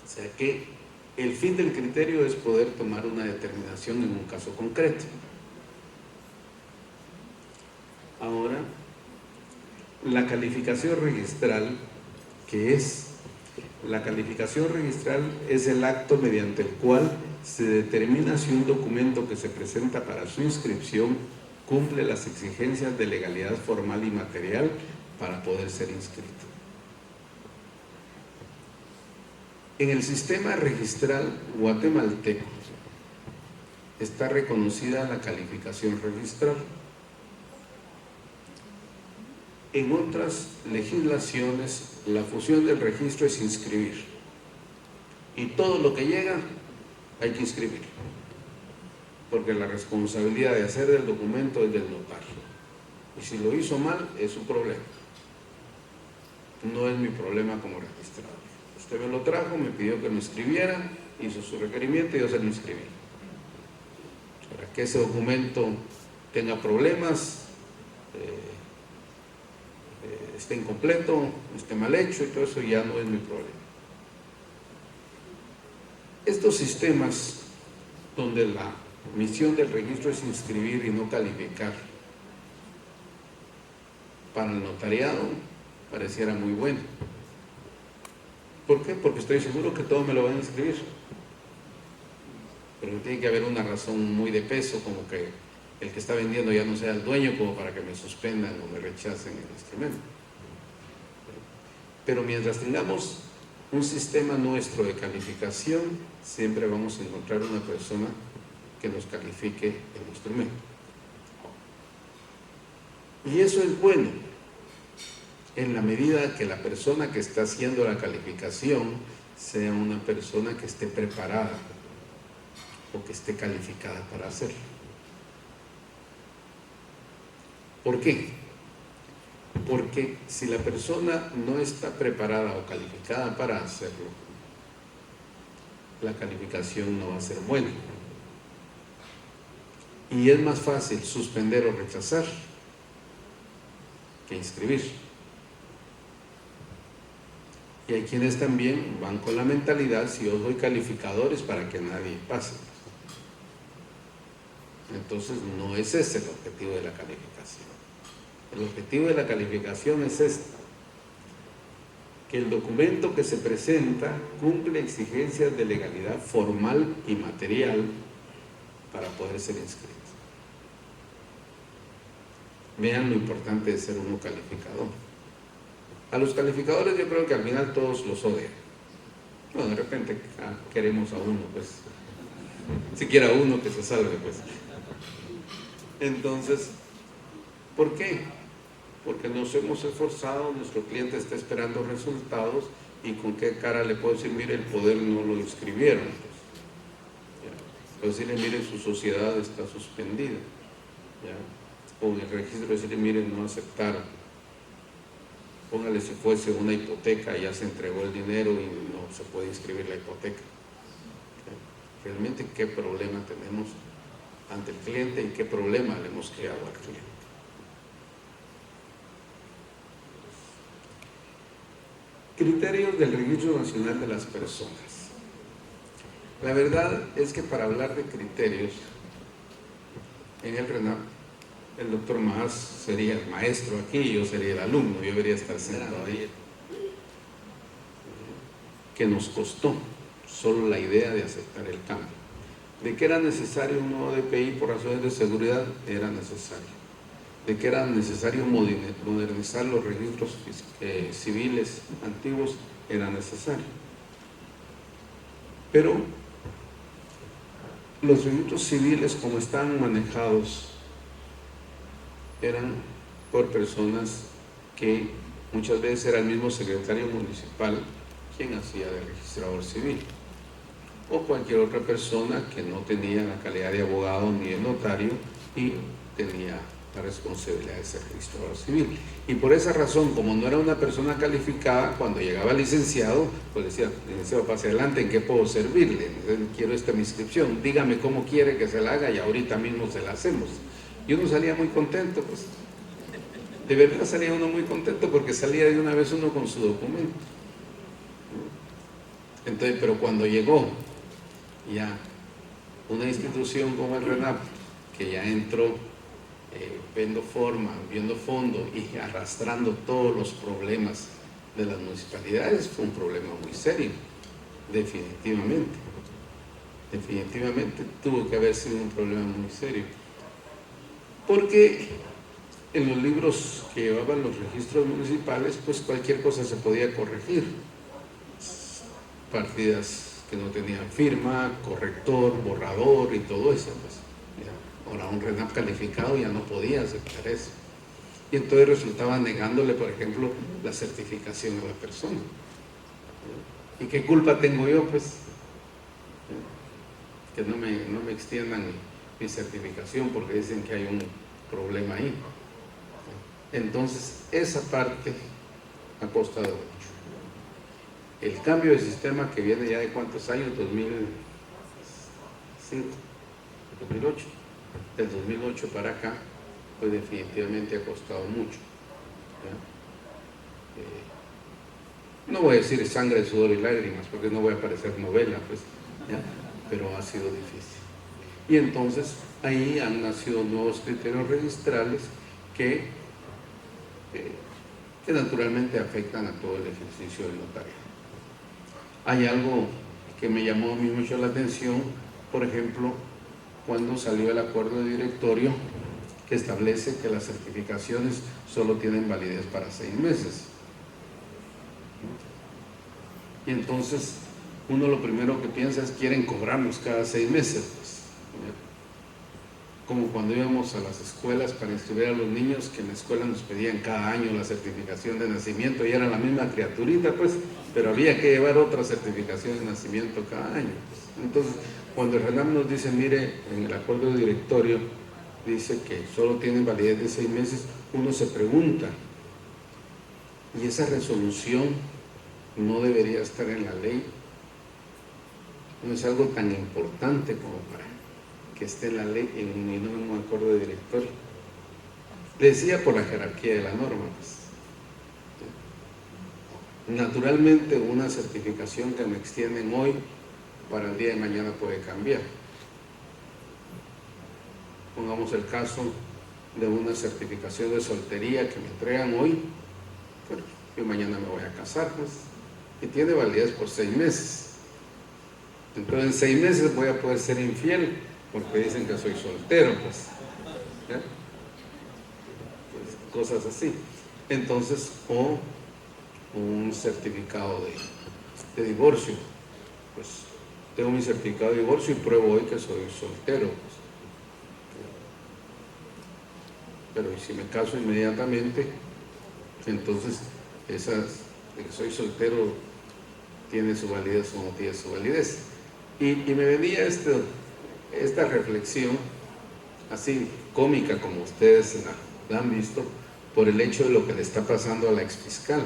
O sea que el fin del criterio es poder tomar una determinación en un caso concreto. Ahora, la calificación registral, la calificación registral es el acto mediante el cual se determina si un documento que se presenta para su inscripción cumple las exigencias de legalidad formal y material para poder ser inscrito. En el sistema registral guatemalteco está reconocida la calificación registral. En otras legislaciones, la función del registro es inscribir. Y todo lo que llega, hay que inscribir. Porque la responsabilidad de hacer el documento es del notario. Y si lo hizo mal, es su problema. No es mi problema como registrador. Usted me lo trajo, me pidió que lo inscribiera, hizo su requerimiento y yo se lo inscribí. Para que ese documento tenga problemas, esté incompleto, esté mal hecho y todo eso, ya no es mi problema. Estos sistemas donde la misión del registro es inscribir y no calificar, para el notariado pareciera muy bueno. ¿Por qué? Porque estoy seguro que todo me lo van a inscribir. Pero tiene que haber una razón muy de peso, como que el que está vendiendo ya no sea el dueño, como para que me suspendan o me rechacen el instrumento. Pero mientras tengamos un sistema nuestro de calificación, siempre vamos a encontrar una persona que nos califique el instrumento. Y eso es bueno. en la medida que la persona que está haciendo la calificación sea una persona que esté preparada o que esté calificada para hacerlo. ¿Por qué? Porque si la persona no está preparada o calificada para hacerlo, la calificación no va a ser buena. Y es más fácil suspender o rechazar que inscribir. Y hay quienes también van con la mentalidad: si yo soy calificador es para que nadie pase. Entonces no es ese el objetivo de la calificación. El objetivo de la calificación es este: que el documento que se presenta cumple exigencias de legalidad formal y material para poder ser inscrito. Vean lo importante de ser uno calificador. A los calificadores yo creo que al final todos los odian. Bueno, de repente queremos a uno, pues, siquiera uno que se salve, pues. Entonces, ¿por qué? Porque nos hemos esforzado, nuestro cliente está esperando resultados, y con qué cara le puedo decir: mire, el poder no lo inscribieron. Puedo decirle: mire, su sociedad está suspendida. ¿Ya? O en el registro decirle: mire, no aceptaron. Póngale si fuese una hipoteca, ya se entregó el dinero y no se puede inscribir la hipoteca. ¿Ya? Realmente, ¿qué problema tenemos ante el cliente y qué problema le hemos creado al cliente? Criterios del Registro Nacional de las Personas. La verdad es que para hablar de criterios en el RENAP, el doctor Maas sería el maestro aquí y yo sería el alumno, yo debería estar sentado ahí. Que nos costó solo la idea de aceptar el cambio. De que era necesario un nuevo DPI por razones de seguridad, era necesario. De que era necesario modernizar los registros civiles antiguos, era necesario. Pero los registros civiles, como están manejados, eran por personas que muchas veces era el mismo secretario municipal quien hacía de registrador civil, o cualquier otra persona que no tenía la calidad de abogado ni de notario y tenía la responsabilidad de ser registrador civil. Y por esa razón, como no era una persona calificada, cuando llegaba el licenciado, pues decía: licenciado, pase adelante, ¿en qué puedo servirle? Quiero esta inscripción, dígame cómo quiere que se la haga y ahorita mismo se la hacemos. Y uno salía muy contento, pues. De verdad salía uno muy contento porque salía de una vez uno con su documento. Entonces, pero cuando llegó ya una institución como el RENAP, que ya entró viendo forma, viendo fondo y arrastrando todos los problemas de las municipalidades, fue un problema muy serio, definitivamente. Definitivamente tuvo que haber sido un problema muy serio. Porque en los libros que llevaban los registros municipales, pues cualquier cosa se podía corregir. Partidas que no tenían firma, corrector, borrador y todo eso, pues. Ahora un RENAP calificado ya no podía aceptar eso. Y entonces resultaba negándole, por ejemplo, la certificación a la persona. ¿Y qué culpa tengo yo, pues? Que no me extiendan mi certificación porque dicen que hay un problema ahí. Entonces, esa parte ha costado mucho. El cambio de sistema que viene ya de ¿cuántos años? 2005, 2008. Del 2008 para acá, pues definitivamente ha costado mucho. No voy a decir sangre, sudor y lágrimas, porque no voy a parecer novela, pues, ¿ya? Pero ha sido difícil. Y entonces ahí han nacido nuevos criterios registrales que naturalmente afectan a todo el ejercicio del notariado. Hay algo que me llamó a mí mucho la atención, por ejemplo, cuando salió el acuerdo de directorio que establece que las certificaciones solo tienen validez para 6 meses. Y entonces uno lo primero que piensa es: quieren cobrarnos cada 6 meses. Pues. como cuando íbamos a las escuelas para instruir a los niños, que en la escuela nos pedían cada año la certificación de nacimiento y era la misma criaturita, pues, pero había que llevar otra certificación de nacimiento cada año. Pues. Entonces, cuando el RENAM nos dice, mire, en el acuerdo de directorio, dice que solo tiene validez de 6 meses, uno se pregunta, ¿y esa resolución no debería estar en la ley? No es algo tan importante como para que esté en la ley y no en un acuerdo de directorio. Decía por la jerarquía de la norma. Pues. Naturalmente, una certificación que me extienden hoy, para el día de mañana puede cambiar. Pongamos el caso de una certificación de soltería que me entregan hoy, pero yo mañana me voy a casar, pues, y tiene validez por 6 meses. Entonces en 6 meses voy a poder ser infiel, porque dicen que soy soltero, pues. Pues cosas así. Entonces, o un certificado de divorcio. Pues tengo mi certificado de divorcio y pruebo hoy que soy soltero. Pues. Pero si me caso inmediatamente, entonces esas de que soy soltero tiene su validez o no tiene su validez. Y me venía esta reflexión así cómica, como ustedes la han visto, por el hecho de lo que le está pasando a la exfiscal.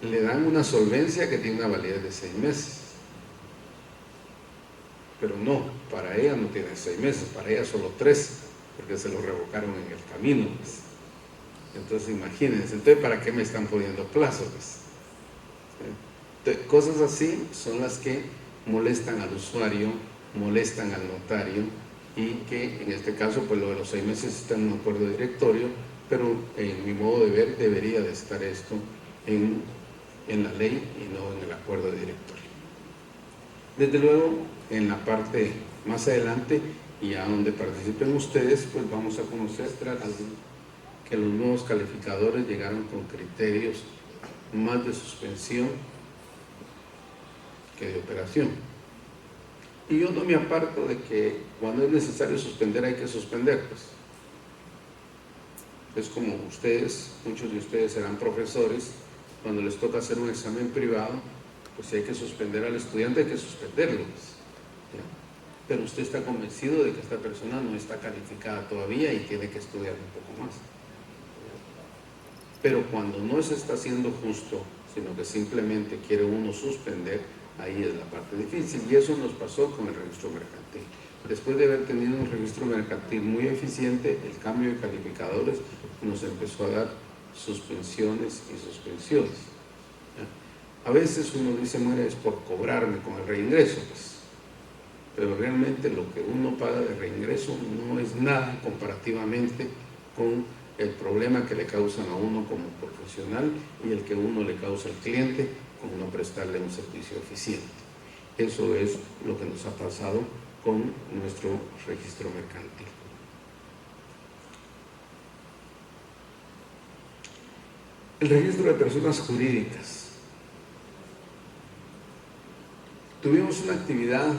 Le dan una solvencia que tiene una validez de 6 meses, pero no, para ella no tiene 6 meses, para ella solo 3, porque se lo revocaron en el camino, pues. Entonces imagínense, entonces ¿para qué me están poniendo plazos? Pues? Entonces, cosas así son las que molestan al usuario, molestan al notario, y que en este caso pues lo de los 6 meses está en un acuerdo directorio, pero en mi modo de ver debería de estar esto en la ley y no en el acuerdo de directorio. Desde luego, en la parte más adelante, y a donde participen ustedes, pues vamos a conocer que los nuevos calificadores llegaron con criterios más de suspensión que de operación. Y yo no me aparto de que cuando es necesario suspender, hay que suspender, pues. Es como ustedes, muchos de ustedes serán profesores, cuando les toca hacer un examen privado, pues si hay que suspender al estudiante, hay que suspenderlo, pues. Pero usted está convencido de que esta persona no está calificada todavía y tiene que estudiar un poco más. Pero cuando no se está haciendo justo, sino que simplemente quiere uno suspender, ahí es la parte difícil. Y eso nos pasó con el registro mercantil. Después de haber tenido un registro mercantil muy eficiente, el cambio de calificadores nos empezó a dar suspensiones y suspensiones. ¿Ya? A veces uno dice, bueno, es por cobrarme con el reingreso, pues. Pero realmente lo que uno paga de reingreso no es nada comparativamente con el problema que le causan a uno como profesional y el que uno le causa al cliente con no prestarle un servicio eficiente. Eso es lo que nos ha pasado con nuestro registro mercantil. El registro de personas jurídicas. Tuvimos una actividad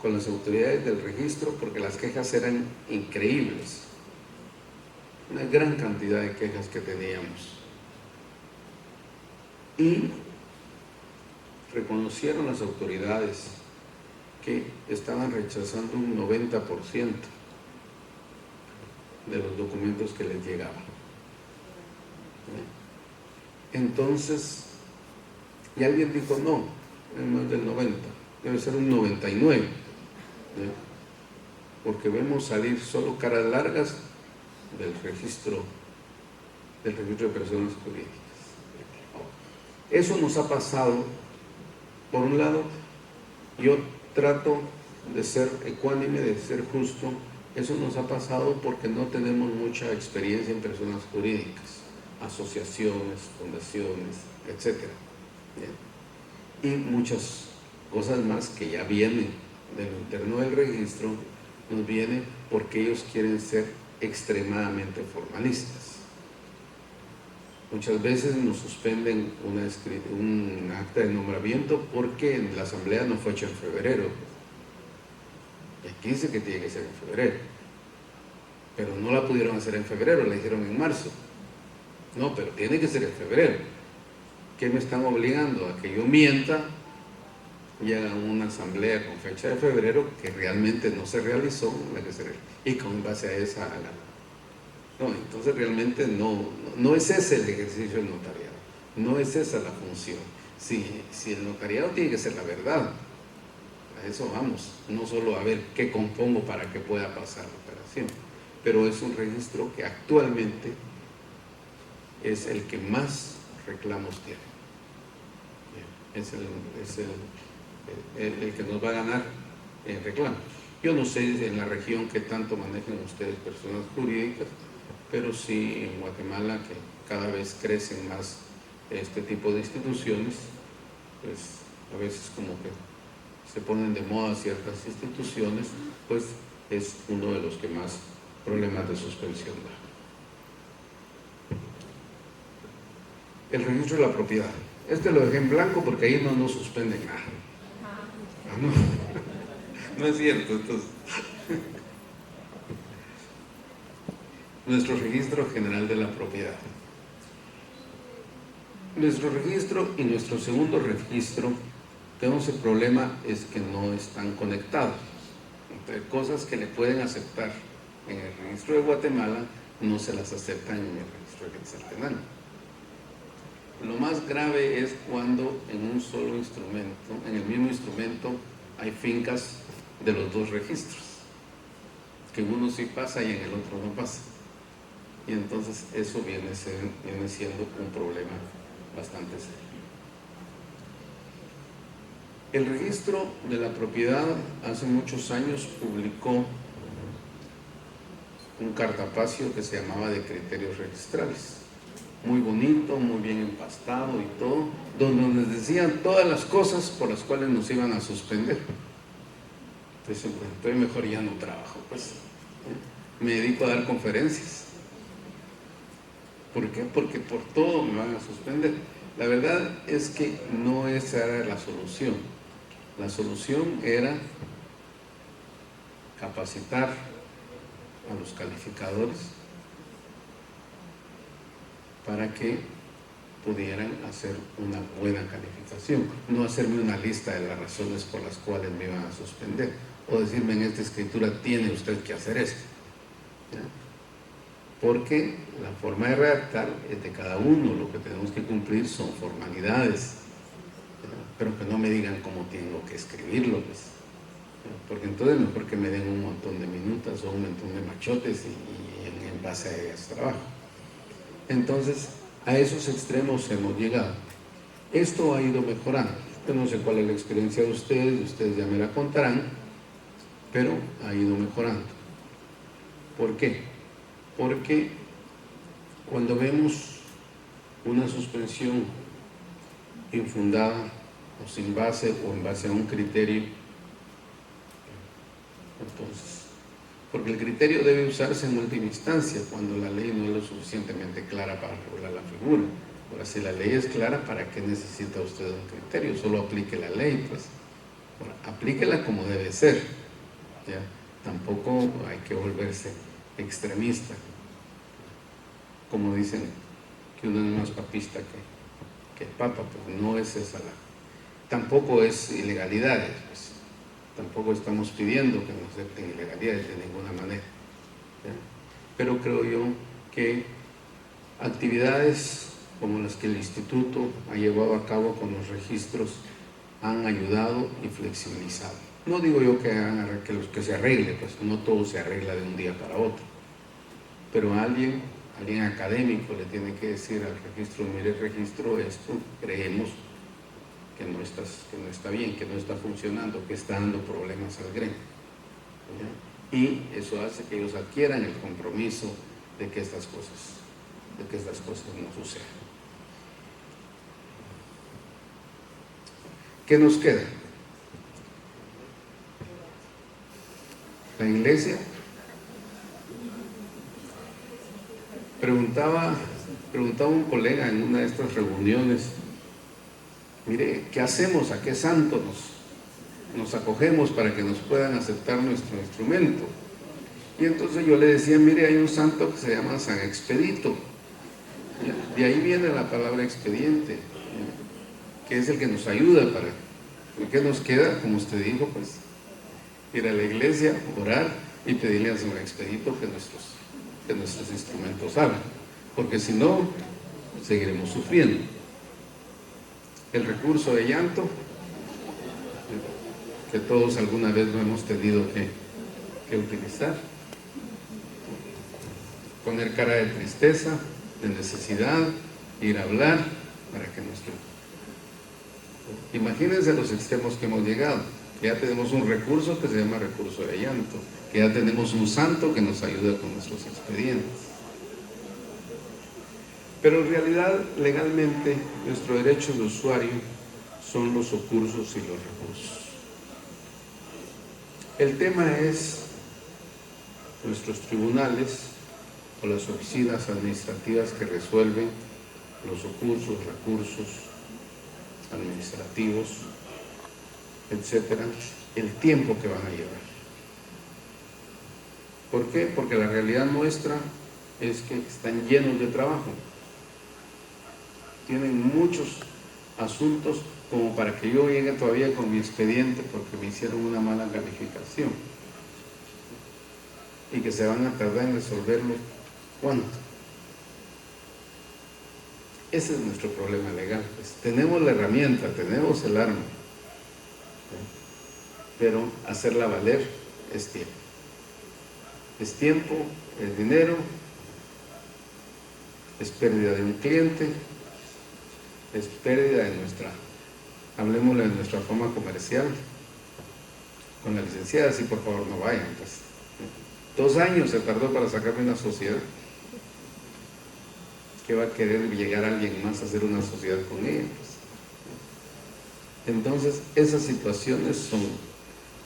con las autoridades del registro porque las quejas eran increíbles. Una gran cantidad de quejas que teníamos. Y reconocieron las autoridades que estaban rechazando un 90% de los documentos que les llegaban. Entonces, y alguien dijo, no, no es del 90, debe ser un 99, porque vemos salir solo caras largas del registro de personas jurídicas. Eso nos ha pasado. Por un lado, yo trato de ser ecuánime, de ser justo. Eso nos ha pasado porque no tenemos mucha experiencia en personas jurídicas, asociaciones, fundaciones, etc. Y muchas cosas más que ya vienen de lo interno del registro, nos viene porque ellos quieren ser extremadamente formalistas. Muchas veces nos suspenden un acta de nombramiento porque la asamblea no fue hecha en febrero. Y aquí dice que tiene que ser en febrero. Pero no la pudieron hacer en febrero, la hicieron en marzo. No, pero tiene que ser en febrero. ¿Qué me están obligando? A que yo mienta y hagan una asamblea con fecha de febrero que realmente no se realizó, y con base a esa hagan. No, entonces realmente no es ese el ejercicio del notariado, no es esa la función. Si el notariado tiene que ser la verdad, a eso vamos, no solo a ver qué compongo para que pueda pasar la operación, pero es un registro que actualmente es el que más reclamos tiene. Es el que nos va a ganar en reclamos. Yo no sé en la región qué tanto manejan ustedes personas jurídicas, pero sí en Guatemala, que cada vez crecen más este tipo de instituciones, pues a veces como que se ponen de moda ciertas instituciones, pues es uno de los que más problemas de suspensión da. El registro de la propiedad. Este lo dejé en blanco porque ahí no nos suspenden nada. No es cierto. Entonces, nuestro registro general de la propiedad. Nuestro registro y nuestro segundo registro, tenemos el problema es que no están conectados. Entre cosas que le pueden aceptar en el registro de Guatemala, no se las aceptan en el registro de Quetzaltenango. Lo más grave es cuando en un solo instrumento, en el mismo instrumento, hay fincas de los dos registros, que en uno sí pasa y en el otro no pasa. Y entonces eso viene siendo un problema bastante serio. El registro de la propiedad hace muchos años publicó un cartapacio que se llamaba de criterios registrales. Muy bonito, muy bien empastado y todo, donde nos decían todas las cosas por las cuales nos iban a suspender. Entonces, bueno, entonces mejor ya no trabajo, pues. Me dedico a dar conferencias. ¿Por qué? Porque por todo me van a suspender. La verdad es que no esa era la solución. La solución era capacitar a los calificadores para que pudieran hacer una buena calificación, no hacerme una lista de las razones por las cuales me iban a suspender, o decirme en esta escritura tiene usted que hacer esto, ¿ya? Porque la forma de redactar es de cada uno, lo que tenemos que cumplir son formalidades, ¿ya? Pero que no me digan cómo tengo que escribirlo, pues, ¿ya? Porque entonces mejor que me den un montón de minutas o un montón de machotes y en base a ellas trabajo. Entonces, a esos extremos hemos llegado. Esto ha ido mejorando. Yo no sé cuál es la experiencia de ustedes ya me la contarán, pero ha ido mejorando. ¿Por qué? Porque cuando vemos una suspensión infundada o sin base o en base a un criterio, entonces, porque el criterio debe usarse en última instancia cuando la ley no es lo suficientemente clara para regular la figura. Ahora, si la ley es clara, ¿para qué necesita usted un criterio? Solo aplique la ley, pues. Ahora, aplíquela como debe ser, ¿ya? Tampoco hay que volverse extremista. Como dicen que uno es más papista que el papa, pues no es esa la... Tampoco es ilegalidades, pues. Tampoco estamos pidiendo que nos acepten ilegalidades de ninguna manera, ¿ya? Pero creo yo que actividades como las que el Instituto ha llevado a cabo con los registros han ayudado y flexibilizado. No digo yo que se arregle, pues no todo se arregla de un día para otro, pero alguien académico le tiene que decir al registro: mire, registro, esto creemos que no está bien, que no está funcionando, que está dando problemas al gremio, ¿ya? Y eso hace que ellos adquieran el compromiso de que estas cosas no sucedan. ¿Qué nos queda? La iglesia. Preguntaba un colega en una de estas reuniones: mire, ¿qué hacemos? ¿A qué santo nos acogemos para que nos puedan aceptar nuestro instrumento. Y entonces yo le decía, mire, hay un santo que se llama San Expedito. De ahí viene la palabra expediente, que es el que nos ayuda para... ¿Qué nos queda? Como usted dijo, pues, ir a la iglesia, orar y pedirle a San Expedito que nuestros instrumentos hagan. Porque si no, seguiremos sufriendo. El recurso de llanto, que todos alguna vez lo hemos tenido que utilizar. Poner cara de tristeza, de necesidad, ir a hablar para que nuestro... Imagínense los extremos que hemos llegado. Ya tenemos un recurso que se llama recurso de llanto, que ya tenemos un santo que nos ayuda con nuestros expedientes. Pero en realidad, legalmente, nuestro derecho de usuario son los ocursos y los recursos. El tema es nuestros tribunales o las oficinas administrativas que resuelven los ocursos, recursos administrativos, etcétera, el tiempo que van a llevar. ¿Por qué? Porque la realidad nuestra es que están llenos de trabajo. Tienen muchos asuntos como para que yo llegue todavía con mi expediente porque me hicieron una mala calificación y que se van a tardar en resolverlo. ¿Cuánto? Ese es nuestro problema legal. Pues, tenemos la herramienta, tenemos el arma, pero hacerla valer es tiempo. Es tiempo, es dinero, es pérdida de un cliente, es pérdida de hablemosle de nuestra fama comercial. Con la licenciada, sí, por favor, no vayan, pues. 2 años se tardó para sacarme una sociedad. ¿Qué va a querer llegar alguien más a hacer una sociedad con ella? Pues. Entonces, esas situaciones son,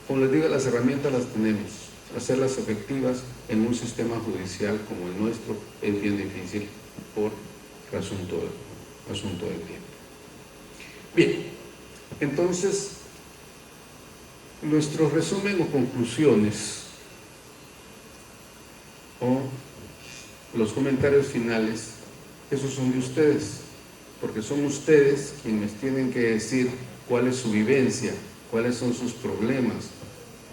como les digo, las herramientas las tenemos. Hacerlas efectivas en un sistema judicial como el nuestro es bien difícil por el asunto del tiempo. Bien, entonces, nuestro resumen o conclusiones o los comentarios finales, esos son de ustedes, porque son ustedes quienes tienen que decir cuál es su vivencia, cuáles son sus problemas,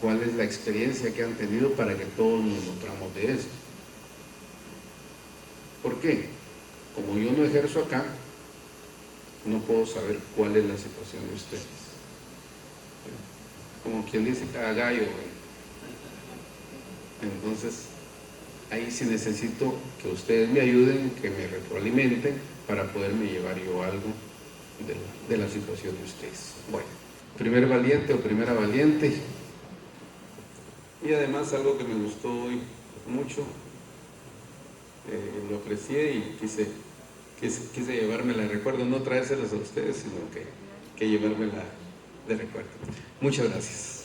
cuál es la experiencia que han tenido para que todos nos nutramos de eso. ¿Por qué? Como yo no ejerzo acá, no puedo saber cuál es la situación de ustedes. Como quien dice cada gallo. Entonces, ahí sí necesito que ustedes me ayuden, que me retroalimenten para poderme llevar yo algo de la situación de ustedes. Bueno, primer valiente o primera valiente. Y además algo que me gustó hoy mucho, lo aprecié y quise llevármela de recuerdo, no traérselas a ustedes, sino que llevármela de recuerdo. Muchas gracias.